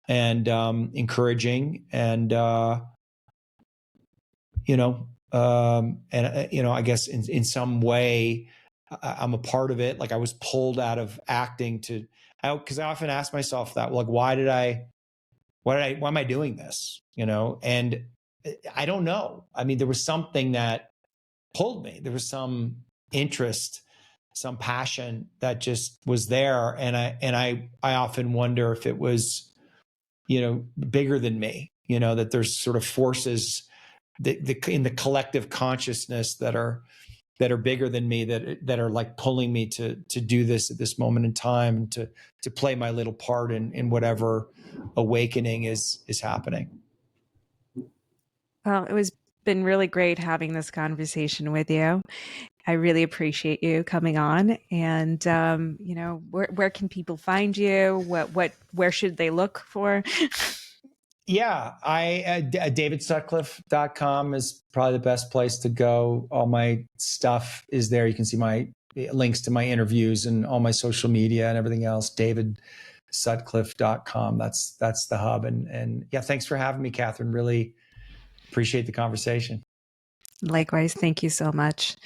and encouraging, and I guess in some way I'm a part of it. Like I was pulled out of acting because I often ask myself that, like, why am I doing this? And I don't know. I mean, there was something that pulled me. There was some interest, some passion that just was there. And I often wonder if it was, bigger than me, that there's sort of forces in the collective consciousness that are that are bigger than me, that are like pulling me to do this at this moment in time, and to play my little part in whatever awakening is happening. Well, it was been really great having this conversation with you. I really appreciate you coming on. And where can people find you? Where should they look for? Yeah, davidsutcliffe.com is probably the best place to go. All my stuff is there. You can see my links to my interviews and all my social media and everything else. davidsutcliffe.com. That's the hub. And yeah, thanks for having me, Catherine. Really appreciate the conversation. Likewise, thank you so much.